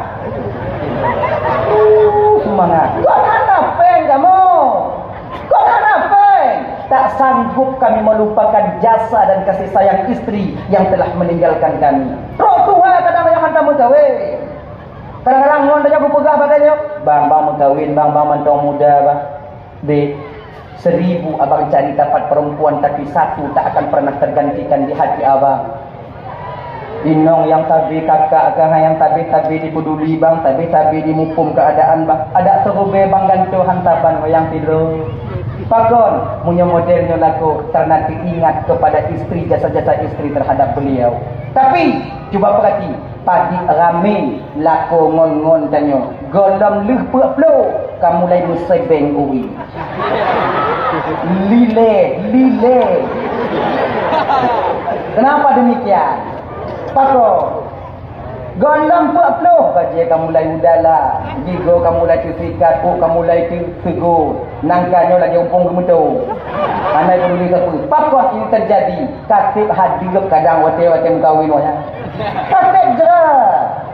Semangat. Kau ada peng kamu. Kau ada peng. Tak sanggup kami melupakan jasa dan kasih sayang istri yang telah meninggalkan kami. Roh Tuhan kadang yang hantar mengkawin. Kadang-kadang orang tanya aku pegah badannya. Bang mengkawin, bang mentong muda bang. 1000 abang cari dapat perempuan tapi satu tak akan pernah tergantikan di hati abang. Inong yang tabi kakak kah yang tabi dipeduli bang, tabi dimupum keadaan bang. Ada terube bang gantu hantapan yang tidur. Pakon punya modelnya laku karena ingat kepada istri, jasa-jasa istri terhadap beliau. Tapi cuba perhati, pagi rame laku ngon-ngon tanya, golong leh pelo kamu lain musibeng uwi. Lile. Kenapa demikian? Pakon golong pelo baje kamu lain udahlah. Gigo kamu lain terikat, kamu lain tegur. Nangkanya lagi umpung gemetu. Anai peduli ke pakon ini terjadi. Katib hadir kadang wate-wate mengkawin wanya. Katib jelas.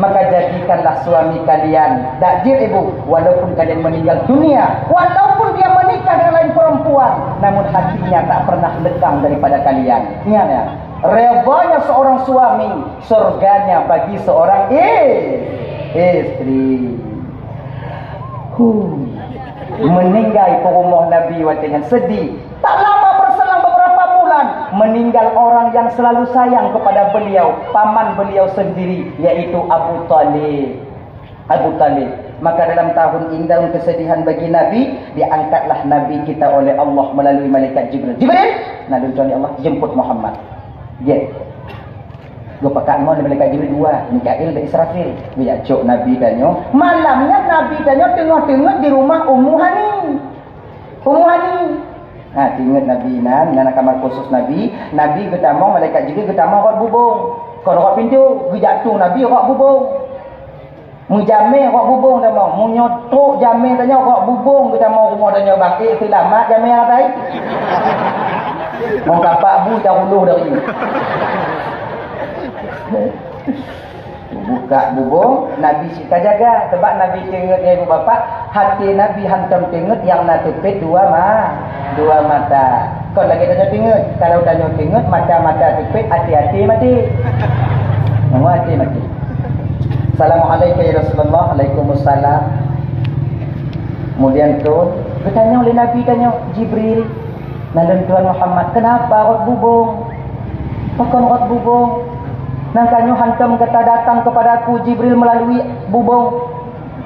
Maka jadikanlah suami kalian dakjir ibu walaupun kalian meninggal dunia, walaupun dia menikah dengan lain perempuan, namun hatinya tak pernah lekang daripada kalian. Ingat ya, redanya seorang suami, surganya bagi seorang istri. Meninggal ke rumah Nabi dengan sedih. Tak lama berselang beberapa bulan, meninggal orang yang selalu sayang kepada beliau, paman beliau sendiri, yaitu Abu Talib. Maka dalam tahun ini, dalam kesedihan bagi Nabi, diangkatlah Nabi kita oleh Allah melalui malaikat Jibril. Nabi Allah jemput Muhammad. Gue pakai mau malaikat Jibril 2, Mikail dan Israfil. Biar cok Nabi danyo. Malamnya Nabi danyo tengok-tengok di rumah Ummu Hani. Ingat Nabi dengan kamar khusus Nabi kita mau malaikat Jibril kita mau kat bubung. Kalau kat pintu, gue jatuh Nabi kat bubung. Mujameh kat bubung dah mau. Munyotok jameh tanya kat bubung kita mau rumah danyo bang. Selamat jameh apa baik. Mau kapak bu dahulu dari ini. Buka bubung, Nabi kita jaga. Sebab Nabi tengok ibu bapa, hati Nabi hantam tengok yang nak tepet dua mata. Kau lagi tanya tengok, kalau tanya tengok mata-mata tepet, hati-hati mati. Nama hati mati. Assalamualaikum ya Rasulullah. Waalaikumsalam. Kemudian tu, bertanya oleh Nabi, tanya Jibril, Nabi Tuhan Muhammad, kenapa kat bubung? Pakon kat bubung? Nangkanyo hantam kata datang kepada aku Jibril melalui bubung.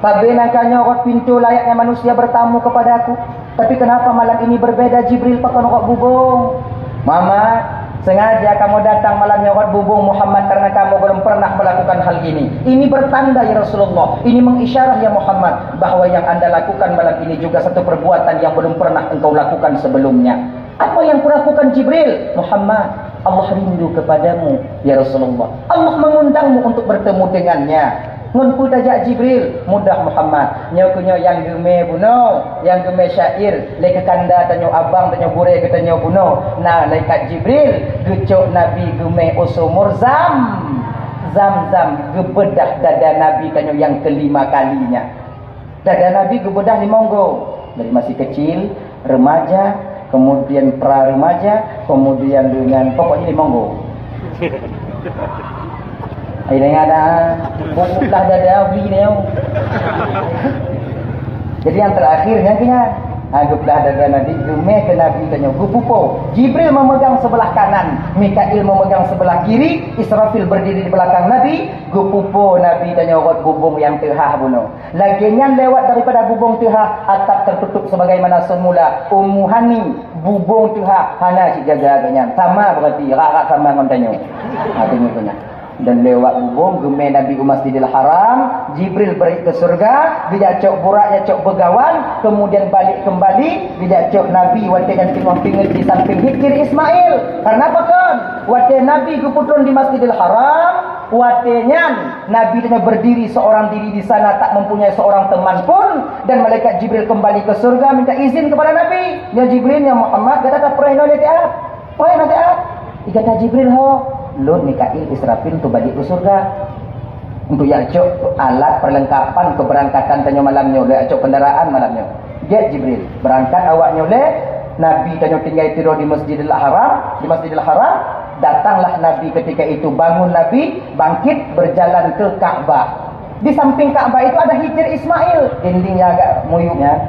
Tapi nangkanyo kat pintu layaknya manusia bertamu kepada aku. Tapi kenapa malam ini berbeda Jibril pakon kat bubung? Mama, sengaja kamu datang malamnya kat bubung Muhammad karena kamu belum pernah melakukan hal ini. Ini bertanda ya Rasulullah. Ini mengisyarah ya Muhammad bahwa yang anda lakukan malam ini juga satu perbuatan yang belum pernah engkau lakukan sebelumnya. Apa yang kulakukan Jibril? Muhammad, Allah rindu kepadamu ya Rasulullah. Allah mengundangmu untuk bertemu dengannya. Ngunpu tajak Jibril, mudah Muhammad. Nyokunyo yang geme buno, yang geme syair, lek kanda tanyo abang tanyo bure ke tanyo buno. Nah, laikat Jibril gucuk Nabi geme usumur zam gebedah dada Nabi tanyo yang kelima kalinya. Dada Nabi gebedah di monggo. Dari masih kecil, remaja, kemudian pra remaja, kemudian dengan pokoknya di monggo. Ini ada bukulah dada beli ni. Jadi yang terakhirnya kan Aguplah dada Nabi Gemeh ke Nabi tanya Gupupo Jibril memegang sebelah kanan, Mikail memegang sebelah kiri, Israfil berdiri di belakang Nabi. Gupupo Nabi tanya orang bubung yang terhah bunuh. Laginya lewat daripada bubung terhah, atap tertutup sebagaimana semula. Ummu Hani bubung terhah hana si jaga agaknya. Sama berarti rarak sama dengan tanya. Tengok tanya. Dan lewat bubung Gemeh Nabi ke Masjidil Haram. Jibril beri ke surga. Bila cok buraknya cok begawan. Kemudian balik kembali. Bila cok Nabi waktu yang tengok pinggir di samping Hikir Ismail. Karena apa kan? Waktu Nabi ke putron di Masjidil Haram. Waktunya Nabi tanya berdiri seorang diri di sana, tak mempunyai seorang teman pun. Dan malaikat Jibril kembali ke surga minta izin kepada Nabi. Ya Jibril, ya Muhammad, kata tak pernah nak tiap. Pernah nak tiap. Kata Jibril ho. Lut Mikail Israfil tu balik ke surga untuk yang cok alat perlengkapan keberangkatan tanya malamnya oleh cok kendaraan malamnya. Dia Jibril berangkat awaknya oleh Nabi tanya tinggal tidur di Masjidil Haram. Di Masjidil Haram datanglah Nabi ketika itu, bangun Nabi, bangkit berjalan ke Ka'bah. Di samping Ka'bah itu ada Hijr Ismail, dindingnya agak muyuknya.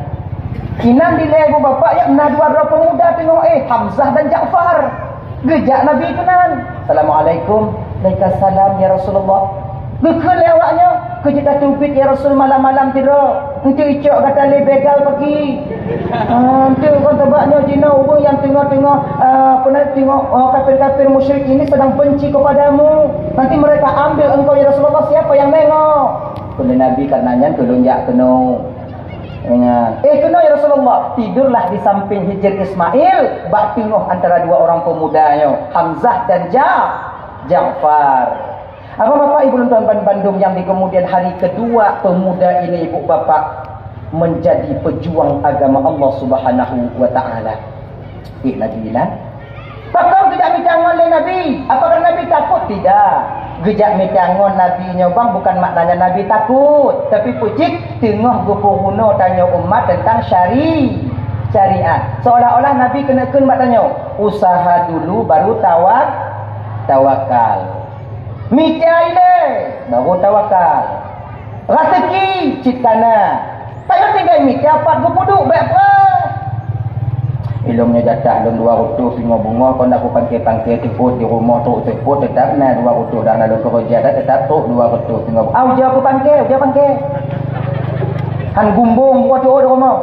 Kinan di leher bapak ya dua pemuda tengok Hamzah dan Ja'far. Gejak Nabi kenan. Assalamualaikum. Waalaikumsalam ya Rasulullah. Gekal lewatnya. Kejita tumpit ya Rasul malam-malam tidur. Nanti icok kata le begal pergi. Nanti orang tebaknya jina orang yang tengok-tengok tengok kafir-kafir musyrik ini sedang benci kepadamu. Nanti mereka ambil engkau ya Rasulullah, siapa yang nengok? Kena Nabi kat nanya tolong jak kena. Kena ya Rasulullah. Tidurlah di samping Hijr Ismail, bak tengok antara dua orang pemudanya, Hamzah dan Ja'far. Apa bapak ibu dan tuan Bandung yang di kemudian hari kedua pemuda ini ibu bapak menjadi pejuang agama Allah Subhanahu wa taala. Nabi bilang, "Pakau tidak micangon oleh Nabi." Apakah Nabi takut? Tidak. Gejak micangon Nabi nyobang bukan maknanya Nabi takut, tapi pucik tengah gupuruna tanya umat tentang syariat. Seolah-olah Nabi kena tanya, usaha dulu baru tawakal. Micaile baru tawakal. Rasaki citana. Tak tinggal mica apa gupuduk baik apa. Ilmunya jatah dalam 2 rutuh singo bunga kau nak pangkil teput di rumah tu teput tetap na 2 rutuh dan lalu kerja tetap tu 2 rutuh singo. Au dia aku pangkil. Han gumbung buat tu di rumah.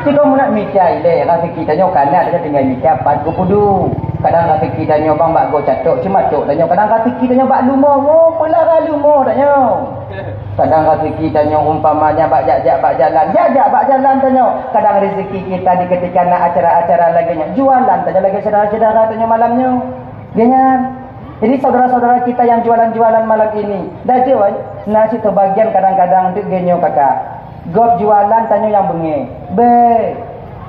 Jika mu nak mikir ile rasa kita nyo kanan dia tinggal mikir pat kupudu. Kadang rasa kita nyo bang bak go catok cuma cok tanya kadang rasa kita nyo bak lumo pelara lumo tanya. Kadang rezeki tanya umpamanya bak jalan tanya. Kadang rezeki kita di ketika nak acara-acara lagi jualan tanya lagi saudara-saudara tanya malamnya. Jangan. Jadi saudara-saudara kita yang jualan-jualan malam ini, dah jawab nasi terbagian kadang-kadang tu genyo kakak. Gop jualan tanya yang bengi.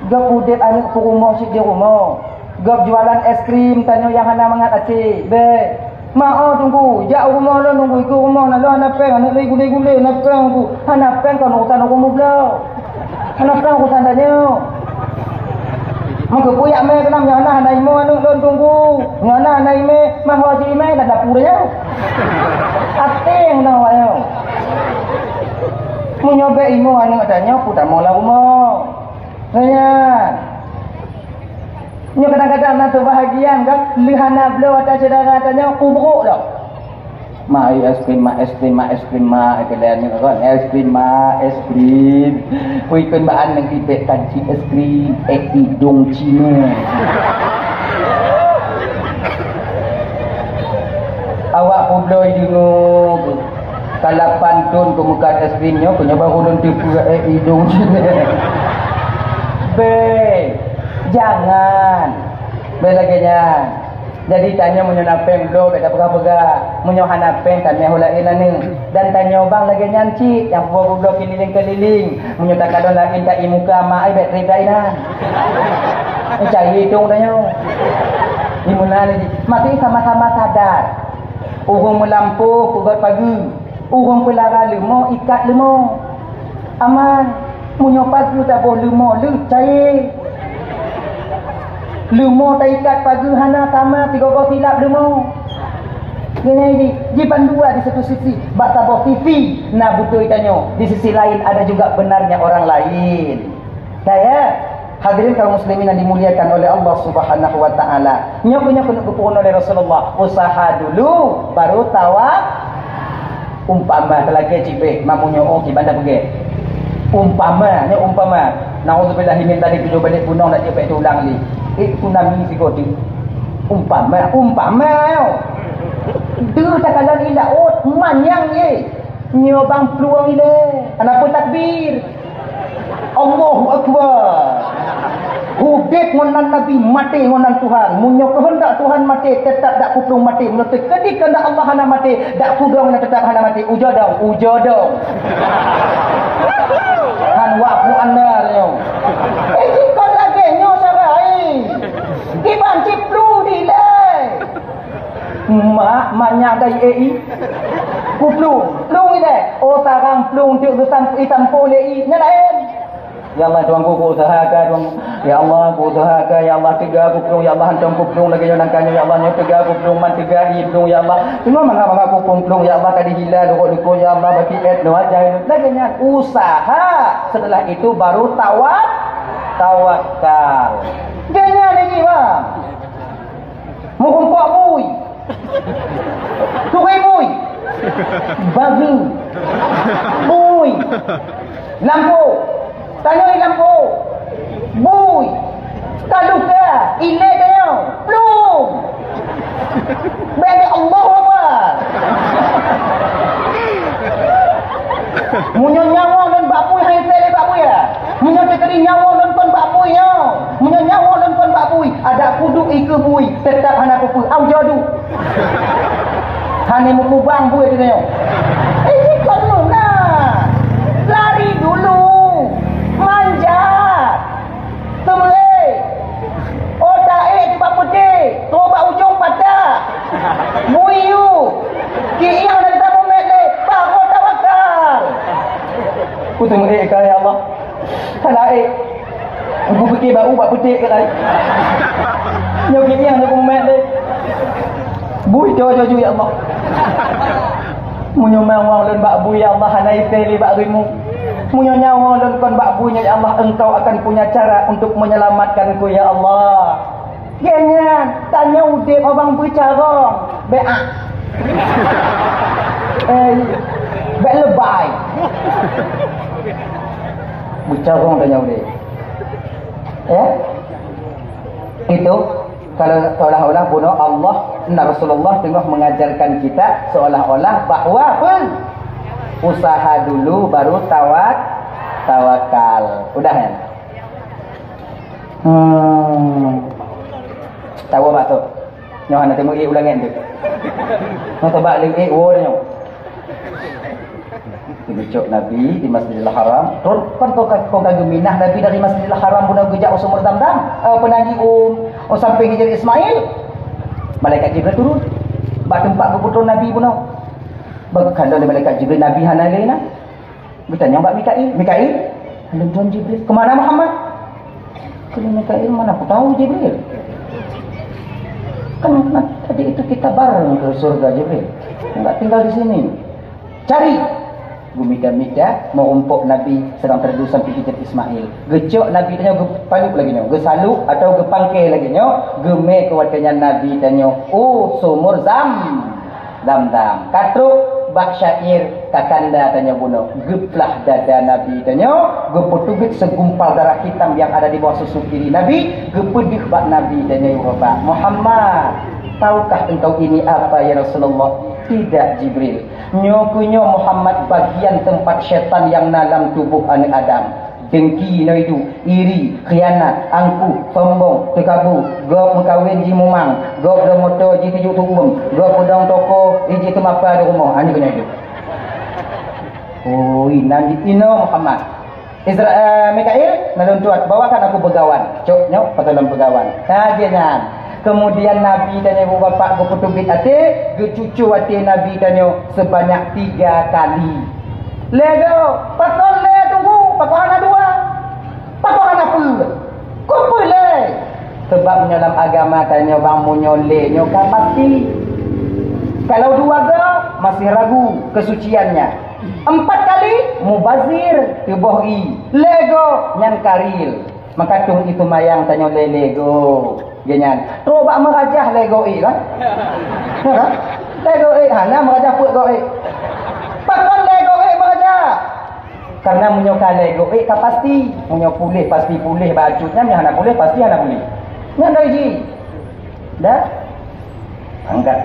Gop udet anak ke rumah si di rumah. Gop jualan es krim tanya yang hana mangat acik. Mak tunggu, jauh rumah lo nunggu ikut rumah nak lo anak peng, anak lagi gule-gule nak peng aku. Anak peng kau nak urusan rumah belau. Anak peng urusan tanya. Maka puyak me kenam yang anak imo anak lo tunggu. Yang anak imo mah haji imo dah dapur dia. Ateng nak ayo. Mu nyoba imo anak tanya putar mola rumah. Saya ni kadang-kadang nak bahagian kan lihana beliau atas saudara tanya kubruk dah. Mai es krim kalian ni kan es krim. Kui kan baan nang tipek kanci es krim hidung Cina. Awak puloi dengar kalau pantun ke muka es krimnya punya baru don tipu hidung Cina. Jangan belaganya. Jadi tanya menyonapeng do beda pega-pega. Menyohanapeng tanya hulain ni. Dan tanya bang lagi nyanci yang buah keliling-keliling. Menyatakan lain tak imuka mak ai bet ridainan. Cari hitung tanya. Imuna ni mati sama-sama sadar. Urung melampuh kubat pagi. Urung pelara lemo ikat lemo. Aman. Munyo pagi tak boleh lemo lu cair. Lumo tak ikat pagi hana sama 3 silap lumo. Ini jiban dua di satu sisi batabah TV nah betul itanyo, di sisi lain ada juga benarnya orang lain. Saya hadirin kaum muslimin yang dimuliakan oleh Allah Subhanahu wa taala. Nyonya kena dipuun oleh Rasulullah, usaha dulu baru umpama lagi cibe mamunyo oh kibanda pergi. Umpama naudzubillah min tadi video balik punong nak cibe ulang ni. Tsunami sikoti. Umpama dia tak kalah ila manyang ye nyo bang peluang ile kenapa takbir Allahu akbar hudip ngonan nabi mati ngonan Tuhan munyo kehendak Tuhan mati tetap dak kuplung mati menurut ketika dak Allah hana mati dak kudong tetap hana mati ujodong han wafu andar nyo jikon lagi nyo sarai iban ciplu dile maknya dari AI kuplung ile tarang plung tiuk itam pole nya lain ya Allah tuan ku usahakan tuan ya Allah ku usahakan ya Allah tiga kuplung ya Allah hantam kuplung lagi yang nangkanya ya Allah nya tiga kuplung man tiga hidung ya Allah semua mangga kuplung ya Allah tadi hilal dukuk ya Allah bagi no aja lagi usaha setelah itu baru tawakal jangan lagi bang mumpuk bui tukai bui babi bui lampu tanoi lampu bui kaluka ile kayo plum bagi Allah apa munyo nyawa dan bakpui hai tele bakpui ya munyo tekeri nyawa dan kon bakpui ya munyo nyawa dan kon bakpui ada kuduk ike bui tetap hana kupu au jadu hane mukubang bui tu nyo ikut lu nah lari dulu manjat temle otae di bapute toba ujung patah buiyu ki yang dan tamu mele bago tawakal kutung kaya Allah halae aku fikir bau bak petik ke tadi nyoki yang tamu mele bui jojo ya Allah munyo mawang dan bak bui ya Allah hanai teli bak rimu munyo nyawa dan kon bak bui ya Allah engkau akan punya cara untuk menyelamatkanku ya Allah jangan tanya udip abang bicara beak beak lebay bicara tanya udip itu kalau seolah-olah bunuh Allah dan Rasulullah tengah mengajarkan kita seolah-olah bahawa usaha dulu baru tawakal. Udah ya? Tahu apa tu? Nyo nak temu ulangan tu. Mau coba lagi nyo. Dibicok Nabi di Masjidil Haram. Kan kau minah Nabi dari Masjidil Haram bunuh gejak sumur Zamzam. Penagi sampai Hijr Ismail. Malaikat Jibril turun. Bak tempat berputus Nabi bunuh. Berkandang oleh malaikat Jibril Nabi hana lainah. Bertanya Mbak Mikail. Halo Tuan Jibril. Kemana Muhammad? Ke Mikail mana aku tahu Jibril. Kan tadi itu kita bareng ke surga Jibril. Enggak tinggal di sini. Cari. Gumida-mida merumpuk Nabi sedang terdusan sampai Hijr Ismail. Gecok Nabi tanya paluk lagi nyo. Gesaluk atau gepangke lagi nyo. Geme kewatanya Nabi tanya. Sumur Zamzam. Katruk bak syair kakanda tanya bunuh. Geplah dada Nabi tanya. Geputugit segumpal darah hitam yang ada di bawah susu kiri Nabi. Gepedih bak Nabi tanya Bapak Muhammad. Tahukah engkau ini apa ya Rasulullah? Tidak Jibril. Nyokunyo Muhammad bagian tempat syaitan yang dalam tubuh anak Adam. Dengki no itu, iri, khianat, angkuh, sombong, tekabur, gop mengkawin ji mumang, gop dah motor ji tujuh turun, gop pedang toko ji temapa di rumah. Ani kena itu. Nanti ino Muhammad. Mikail, nalun tuat bawakan aku begawan. Cok nyok patalan begawan. Jangan. Kemudian Nabi tanya ibu bapa geputubit ate, gecucu ate Nabi tanya sebanyak 3 kali. Lego, patol le tunggu, patol ana 2. Patol ana pul. Kumpul le. Sebab dalam agama tanya bang munyo le nyo kan pasti. Kalau 2 go, masih ragu kesuciannya. 4 kali, mubazir, tubuhi. Lego, nyan karil. Maka tung itu mayang tanya lego. Ganyan. Coba merajah lego kan? Ha? Lego hana merajah put go Pakon lego merajah. Karena menyoka lego ka pasti, menyo pulih pasti pulih bajutnya, hana pulih pasti hana pulih. Nyan daiji. Dah. Angkat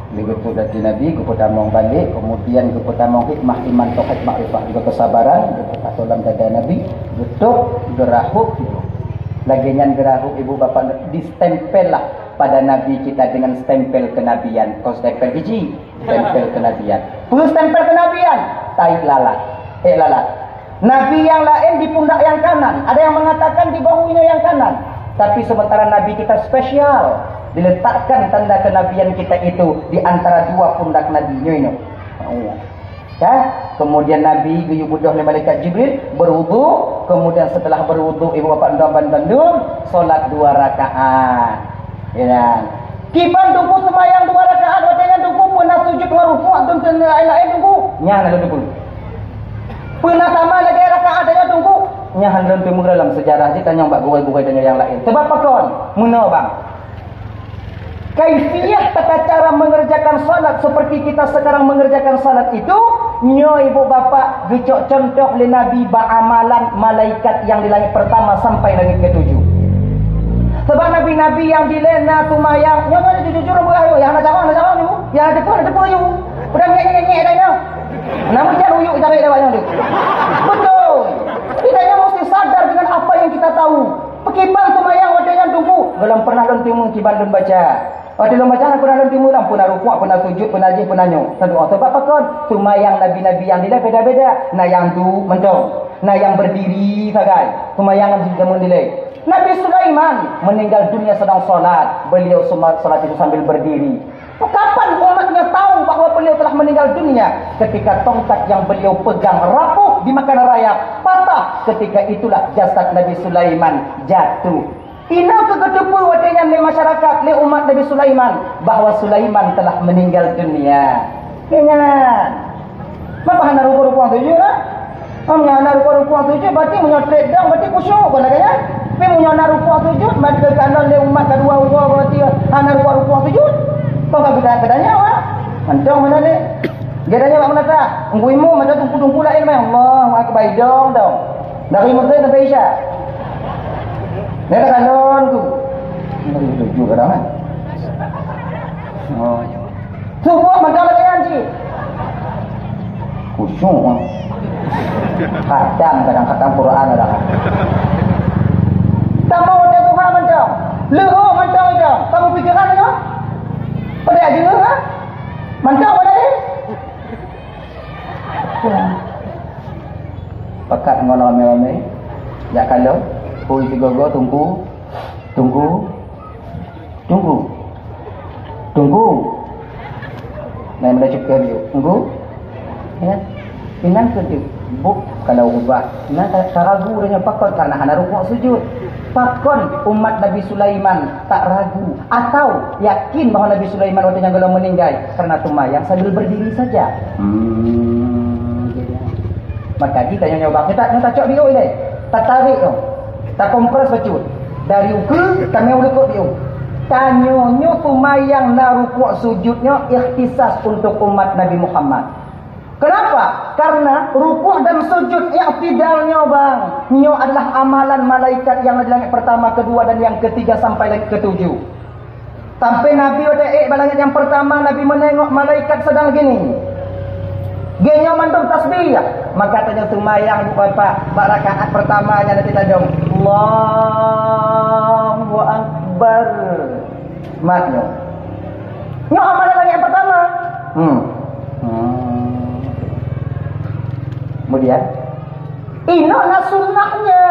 begitu dari Nabi kepada mong balik, kemudian kepada mong hikmah iman tauhid makrifah juga kesabaran kepada tolong dada Nabi betul gerahuk lagi nyan gerahuk ibu bapak distempel lah pada Nabi kita dengan stempel kenabian. Kau stempel biji stempel kenabian, plus stempel kenabian tai lalat lalat. Nabi yang lain di pundak yang kanan, ada yang mengatakan di bahunya yang kanan, tapi sementara Nabi kita spesial diletakkan tanda kenabian kita itu di antara 2 pundak Nabi ini. Ya, kemudian Nabi diyubudoh oleh malaikat Jibril berwudu, kemudian setelah berwudu ibu bapak dan bandung solat 2 rakaat. Ya. Kiban tunggu semayang 2 rakaat, wadanya tunggu pernah sujud rukuk dan lain-lain tunggu. Nya ada tunggu. Pernah sama lagi rakaat ada tunggu. Nya handon tunggu dalam sejarah kita tanya mbak gugoi dengan yang lain. Sebab apa kon? Muna bang. Kaifiyah tata cara mengerjakan salat seperti kita sekarang mengerjakan salat itu, nyo ibu bapa gecok contoh le Nabi amalan malaikat yang di langit pertama sampai langit ke-7. Sebab nabi-nabi yang dilena tumayang, nyo kan jujur ayo yang nak jawab ni, yang ada depan you. Udah ngek-ngek dah nyo. Namun jangan uyuk cari dah banyak tu. Betul. Kita mesti sadar dengan apa yang kita tahu. Pekipan tumayang wadanya tunggu, belum pernah lontimu kiban dan baca. Waktu lu baca aku dalam timur lam pun rukuk, pernah sujud, pernah jih, pernah nyo. Sebab apa kon? Tumayang nabi-nabi yang dilai beda-beda. Nah yang tu mentong, nah yang berdiri sagai. Tumayang juga menilai. Nabi Sulaiman meninggal dunia sedang solat. Beliau solat itu sambil berdiri. Kapan umatnya tahu bahawa beliau telah meninggal dunia? Ketika tongkat yang beliau pegang rapuh di makan raya patah. Ketika itulah jasad Nabi Sulaiman jatuh. Ina kegedepu wadanya le masyarakat, le umat Nabi Sulaiman bahawa Sulaiman telah meninggal dunia. Kenyan. Apa hana rupa-rupa tujuh lah? Amnya hana rupa-rupa tujuh, berarti menyotret dong, berarti kusyuk pun laganya. Tapi menyona rupa tujuh, berarti kekandang le umat kedua rupa, berarti hana rupa-rupa tujuh. Kau tak bedanya wah? Mantong mana le? Gedanya mak mana tak? Ungguimu macam tungku-tungku lain mai Allah, mak kebaidong dong. Dari Muslim sampai Isya. Dia dah kalon tu. Ini tujuh kadang kan. Oh. Semua macam lain cik. Kusyuk. Kadang Quran ada. Tak mau ada Tuhan macam. Leho macam itu. Kamu fikirkan itu? Pada aja ha? Macam mana ni? Pakat ngono-ngono. Ya kalau Pui si gogo tunggu. Nah, mereka cukup dia. Tunggu. Ya. Inang kerja. Buk kalau ubah. Nah, tak ragu dengan pakon karena hana rukuk sujud. Pakon umat Nabi Sulaiman tak ragu atau yakin bahawa Nabi Sulaiman waktu yang kalau meninggal karena tumayang sambil berdiri saja. Maka kita nyoba kita cocok dia ini. Tak tarik tu. Tak kompres bacut. Dari ukur kami ulukut dia. Tanyonyo tumayang na rukuk sujudnya ikhtisas untuk umat Nabi Muhammad. Kenapa? Karena rukuk dan sujud i'tidalnya bang. Nyo adalah amalan malaikat yang di langit pertama, kedua dan yang ketiga sampai langit ketujuh. Sampai Nabi ada langit yang pertama Nabi menengok malaikat sedang gini. Genyo mandung tasbih. Maka tanya tumayang bapak rakaat pertamanya nanti tadong Allahu Akbar. Maknyo. Nyo amalan lagi yang pertama. Kemudian inilah sunnahnya.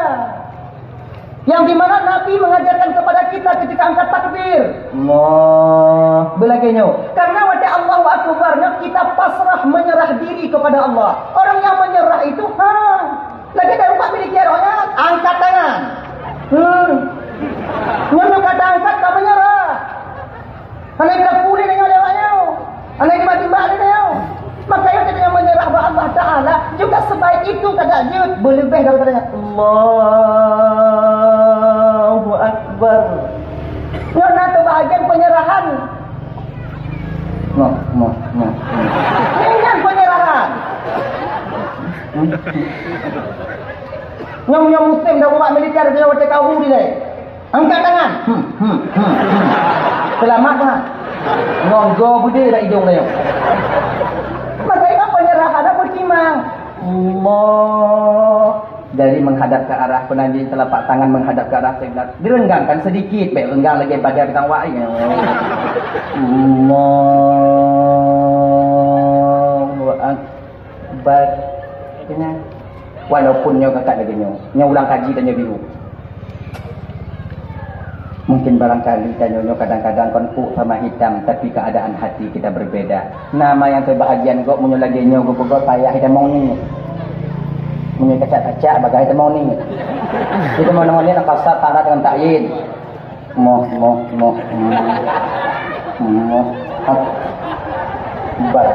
Yang dimana Nabi mengajarkan kepada kita ketika angkat takbir. Allah. Belakangnya. Karena wajah Allahu Akbarnya kita pasrah menyerah diri kepada Allah. Orang yang menyerah itu, lagi dari rumah milik rohnya, angkat tangan. Nyonya kata angkat, tak menyerah. Karena bila pulih dengan lewatnya. itu kata jut berlebih daripada Allahu Akbar. Nona tu bahagian penyerahan. Noh. Ini penyerahan. Nyom Muslim dah buat militer dia buat kau ni deh. Angkat tangan. Selamat lah. Ngonggo bude dah hidung dia. Maka itu penyerahan apa timang? Allah dari menghadap ke arah penanjung telapak tangan menghadap ke arah kiblat. Direnggangkan sedikit, baik renggang lagi badan tang wai. Allahu Akbar. Kenal? Walaupun nyo kakak lagi nyo ulang kaji dan nyo biru. Mungkin barangkali nyo kadang-kadang konfuk sama hitam, tapi keadaan hati kita berbeda. Nama yang terbahagian kok munyo lagi nyo gua payah kita mau ni. Munyo kacak-kacak bagai kita mau ni. Kita mau ni nak kasar tanah dengan takyin. Moh. Bar.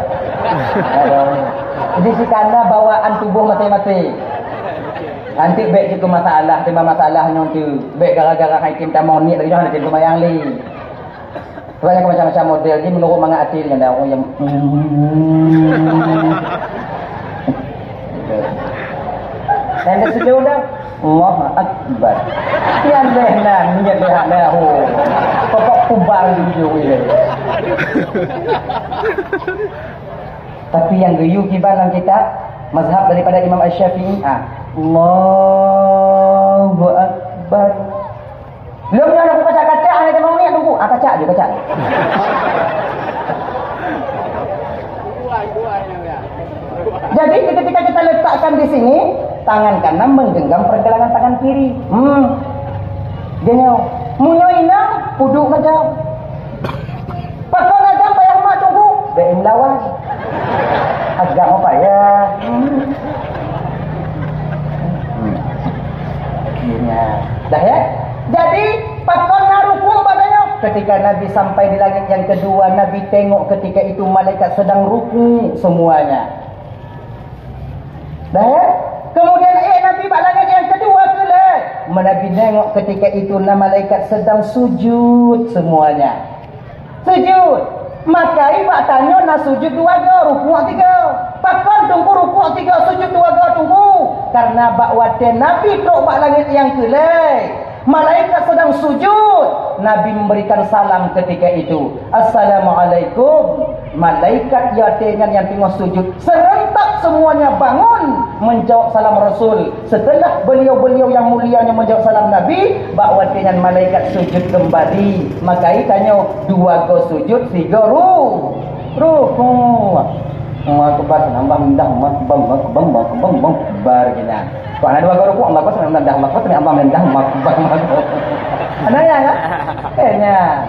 Jadi si karena bawaan tubuh mati-mati. Nanti baik itu masalah, timbang masalahnya tu. Baik gara-gara hakim tamon ni lagi dah nak timbang yang li. Banyak macam-macam model ni menurut manga atil kan dah orang yang dan dah sejauh dah Allah Akbar. Yang lehnan niat lihat dah pokok kubar gitu ni. Tapi yang geyu kibaran kita mazhab daripada Imam Asy-Syafi'i Allahu Akbar. Belum yang aku kacak-kacak ada mau ni tunggu. Kacak je kacak. Jadi ketika kita letakkan di sini, tangan kanan menggenggam pergelangan tangan kiri. Dia nyaw. Munyo inang puduk macam. Pakon aja payah mak tunggu. BM lawan. Agak apa ya? Dah ya? Jadi pakon ruku badannya. Ketika Nabi sampai di langit yang kedua, Nabi tengok ketika itu malaikat sedang ruku semuanya. Dah ya? Kemudian Nabi bak langit yang kedua ke lah. Nabi tengok ketika itu malaikat sedang sujud semuanya. Sujud. Maka ibak tanya nak sujud dua ke, ruku tiga. Pakon tunggu ruku tiga, sujud dua ke tunggu. Karena bak waten Nabi tok bak langit yang kelai. Malaikat sedang sujud. Nabi memberikan salam ketika itu. Assalamualaikum. Malaikat yang tengah sujud serentak semuanya bangun menjawab salam Rasul. Setelah beliau-beliau yang mulianya menjawab salam Nabi, bahawa dengan malaikat sujud kembali. Maka tanya dua go sujud, tiga ruku. Aku pas nambah mendah bang bargina. Kau ada dua go ruku, Allah kau senang mendah, maka senang Allah mendah bang. Ada ya kan? Kayaknya.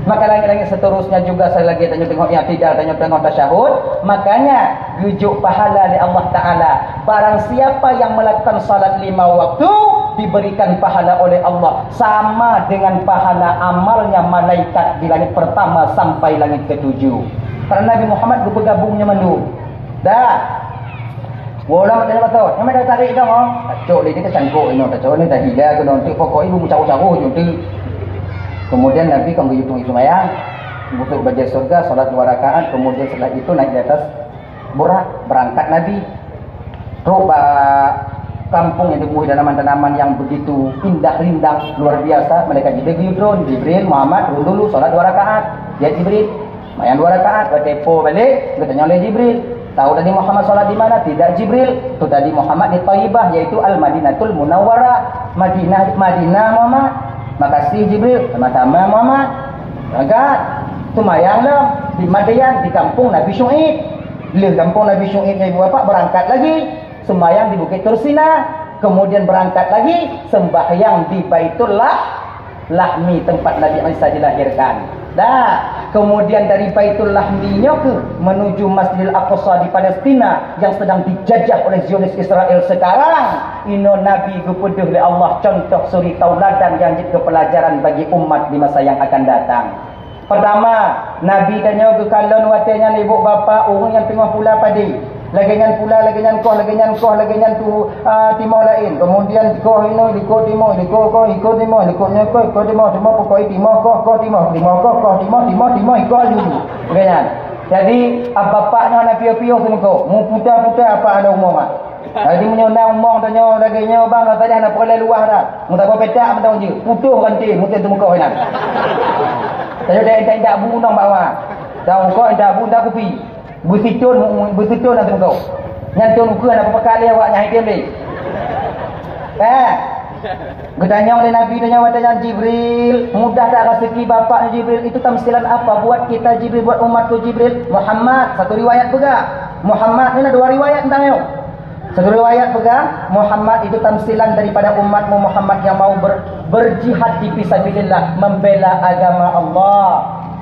Maka langit-langit seterusnya juga saya lagi tengok yang tidak tengok tasyahud. Makanya rujuk pahala dari Allah Ta'ala. Barang siapa yang melakukan salat 5 waktu, diberikan pahala oleh Allah sama dengan pahala amalnya malaikat di langit pertama sampai langit ke-7. Karena Nabi Muhammad bergabungnya mandu. Dah. Wala macam apa tu? Yang dah tarik dah oh. Cok dia kita cangkuk ini, cok ni dah hilang ke nanti pokok ibu cawu-cawu nanti. Kemudian Nabi kan berhitung semayang, untuk baca surga, solat 2 rakaat. Kemudian setelah itu naik di atas burak, berangkat Nabi. Terus kampung yang dipenuhi tanaman-tanaman yang begitu indah rindang luar biasa. Mereka Jibril, Muhammad turun dulu solat 2 rakaat. Dia Jibril, semayang 2 rakaat, bertepo balik, bertanya oleh Jibril. Tahu tadi Muhammad solat di mana? Tidak Jibril. Itu tadi Muhammad di Taibah, yaitu Al-Madinatul Munawwarah, Madinah Muhammad. Makasih Jibril, sama-sama Muhammad. Agak semayanglah di Madian, di kampung Nabi Syuaib. Bila kampung Nabi Syuaib ibu bapa berangkat lagi, sembahyang di Bukit Tursina, kemudian berangkat lagi sembahyang di Baitul Lahmi, tempat Nabi Isa dilahirkan. Dah, kemudian dari Baitul Lahminya ke menuju Masjidil Aqsa di Palestina yang sedang dijajah oleh Zionis Israel sekarang. Ino Nabi gupeduh oleh Allah contoh suri tauladan yang jadi pelajaran bagi umat di masa yang akan datang. Pertama, Nabi tanya ke kalon watenya ibu bapa orang yang tengah pula padi. lagi ngan pula, lagi ngan koh, lagi ngan koh, lagi ngan tu timur lain. Kemudian koh ini ikut timur, ikut timur, ikutnya ikut timur, timur pokok timur, koh timur, timur ikut dulu. Kan? Jadi bapaknya nak piu-piu semua. Mu putar-putar apa ada umur mak. Jadi menyonang umur tanya laginya bang tadi nak pergi luar dah. Mu tak apa petak mentang je. Putus rantai mu tu muka hilang. Saya dah bunong bawa. Tahu kau dah bunda kopi. Bersitun nanti kau. Nyantun muka nak apa kali awak nyai dia ni. Bertanya oleh Nabi, tanya Jibril, mudah tak rezeki bapaknya Jibril? Itu tamsilan apa buat kita Jibril, buat umatku Jibril? Muhammad, satu riwayat pegang. Muhammad, ini ada dua riwayat tentang itu. Satu riwayat pegang, Muhammad itu tamsilan daripada umatmu Muhammad yang mau berjihad di fisabilillah, membela agama Allah.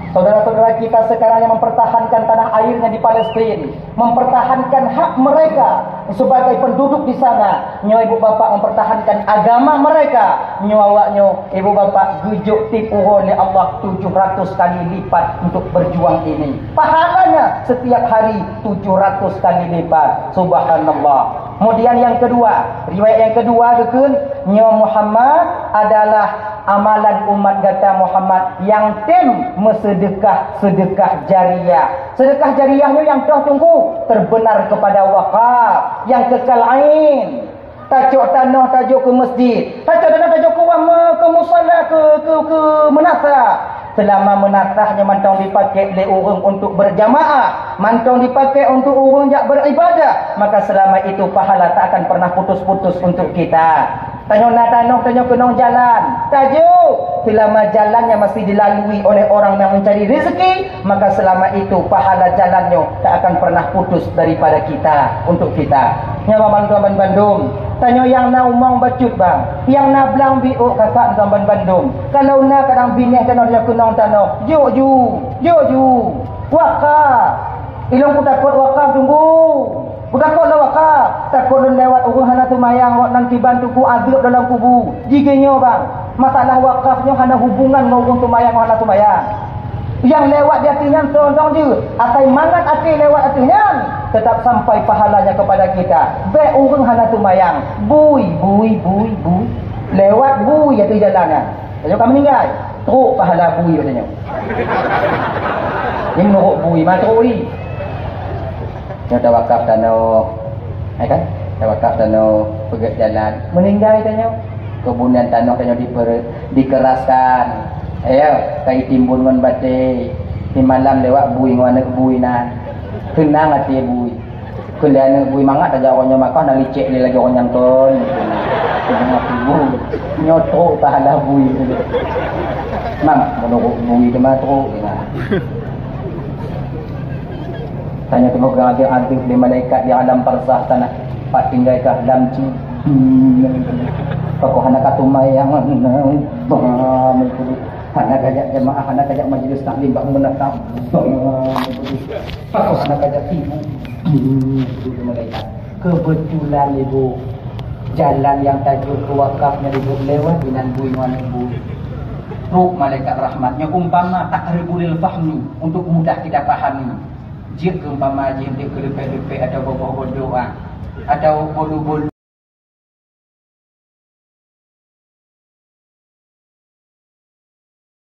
Saudara-saudara kita sekarang yang mempertahankan tanah airnya di Palestin, mempertahankan hak mereka sebagai penduduk di sana. Nyo ibu bapa mempertahankan agama mereka. Nyo awaknyo ibu bapa gujuk tipu oleh Allah 700 kali lipat untuk berjuang ini. Pahalanya setiap hari 700 kali lipat. Subhanallah. Kemudian yang kedua, riwayat yang kedua dukun, nyo Muhammad adalah amalan umat kata Muhammad yang sedekah jariah. Sedekah jariahnya yang dah tunggu terbenar kepada wakaf, yang kekal ain. Tajuk tanah, tajuk ke masjid, tajuk tanah, tajuk ke wama, ke musalla, ke menatah. Selama menatahnya mantong dipakai oleh orang untuk berjamaah, mantong dipakai untuk orang yang beribadah, maka selama itu pahala tak akan pernah putus-putus untuk kita. Tanya nak tanah, tanya kenong jalan. Tajuk, selama jalannya masih dilalui oleh orang yang mencari rezeki, maka selama itu pahala jalannya tak akan pernah putus daripada kita, untuk kita. Nyawa Tuan Bandung. Tanya yang nak umang bacut bang, yang nak belang biuk kakak Tuan Bandung. Kalau nak kadang binih tanah dia kenong tanah, ju. Wakaf. Ilong ku takut wakaf tunggu. Takutlah wakaf. Takut dan lewat orang hana tumayang wak nanti bantu ku agak dalam kubu. Jiganya bang, masalah wakafnya hana hubungan dengan orang tumayang hana tumayang. Yang lewat di hatinya tolong je. Atai mangat hati lewat hatinya, tetap sampai pahalanya kepada kita. Baik orang hana tumayang. Bui. Lewat bui itu jalannya. Tanya kamu meninggal. Teruk pahala bui katanya. Ini menurut bui matrui. Dia dah wakaf tanah, kan? Dah wakaf tanah pergi jalan. Meninggal tanya. Kebunan tanah tanya dikeraskan. Ayo, kai timbun ngon bate. Di malam lewat bui ngwana bui na. Tenang hati bui. Kendana bui mangat aja orangnya makan nak licik dia lagi orang yang ton. Tenang hati bui. Nyoto pahala bui. Mam, menurut bui dia matro. Tanya temu ada di malaikat di alam barzah tanah. Pak tinggal ke dalam ci. Pokok anak katumayang anak ajak jemaah, anak ajak majlis taklim bak menatap. Pokok anak ajak ibu. Di malaikat. Kebetulan ibu jalan yang tajuk wakafnya ibu lewat dengan buingan ibu. Ruh malaikat rahmatnya umpama takribul fahmi, untuk mudah kita pahami. Jika umpama dia kelepek-lepek atau bawa doa atau bolu-bolu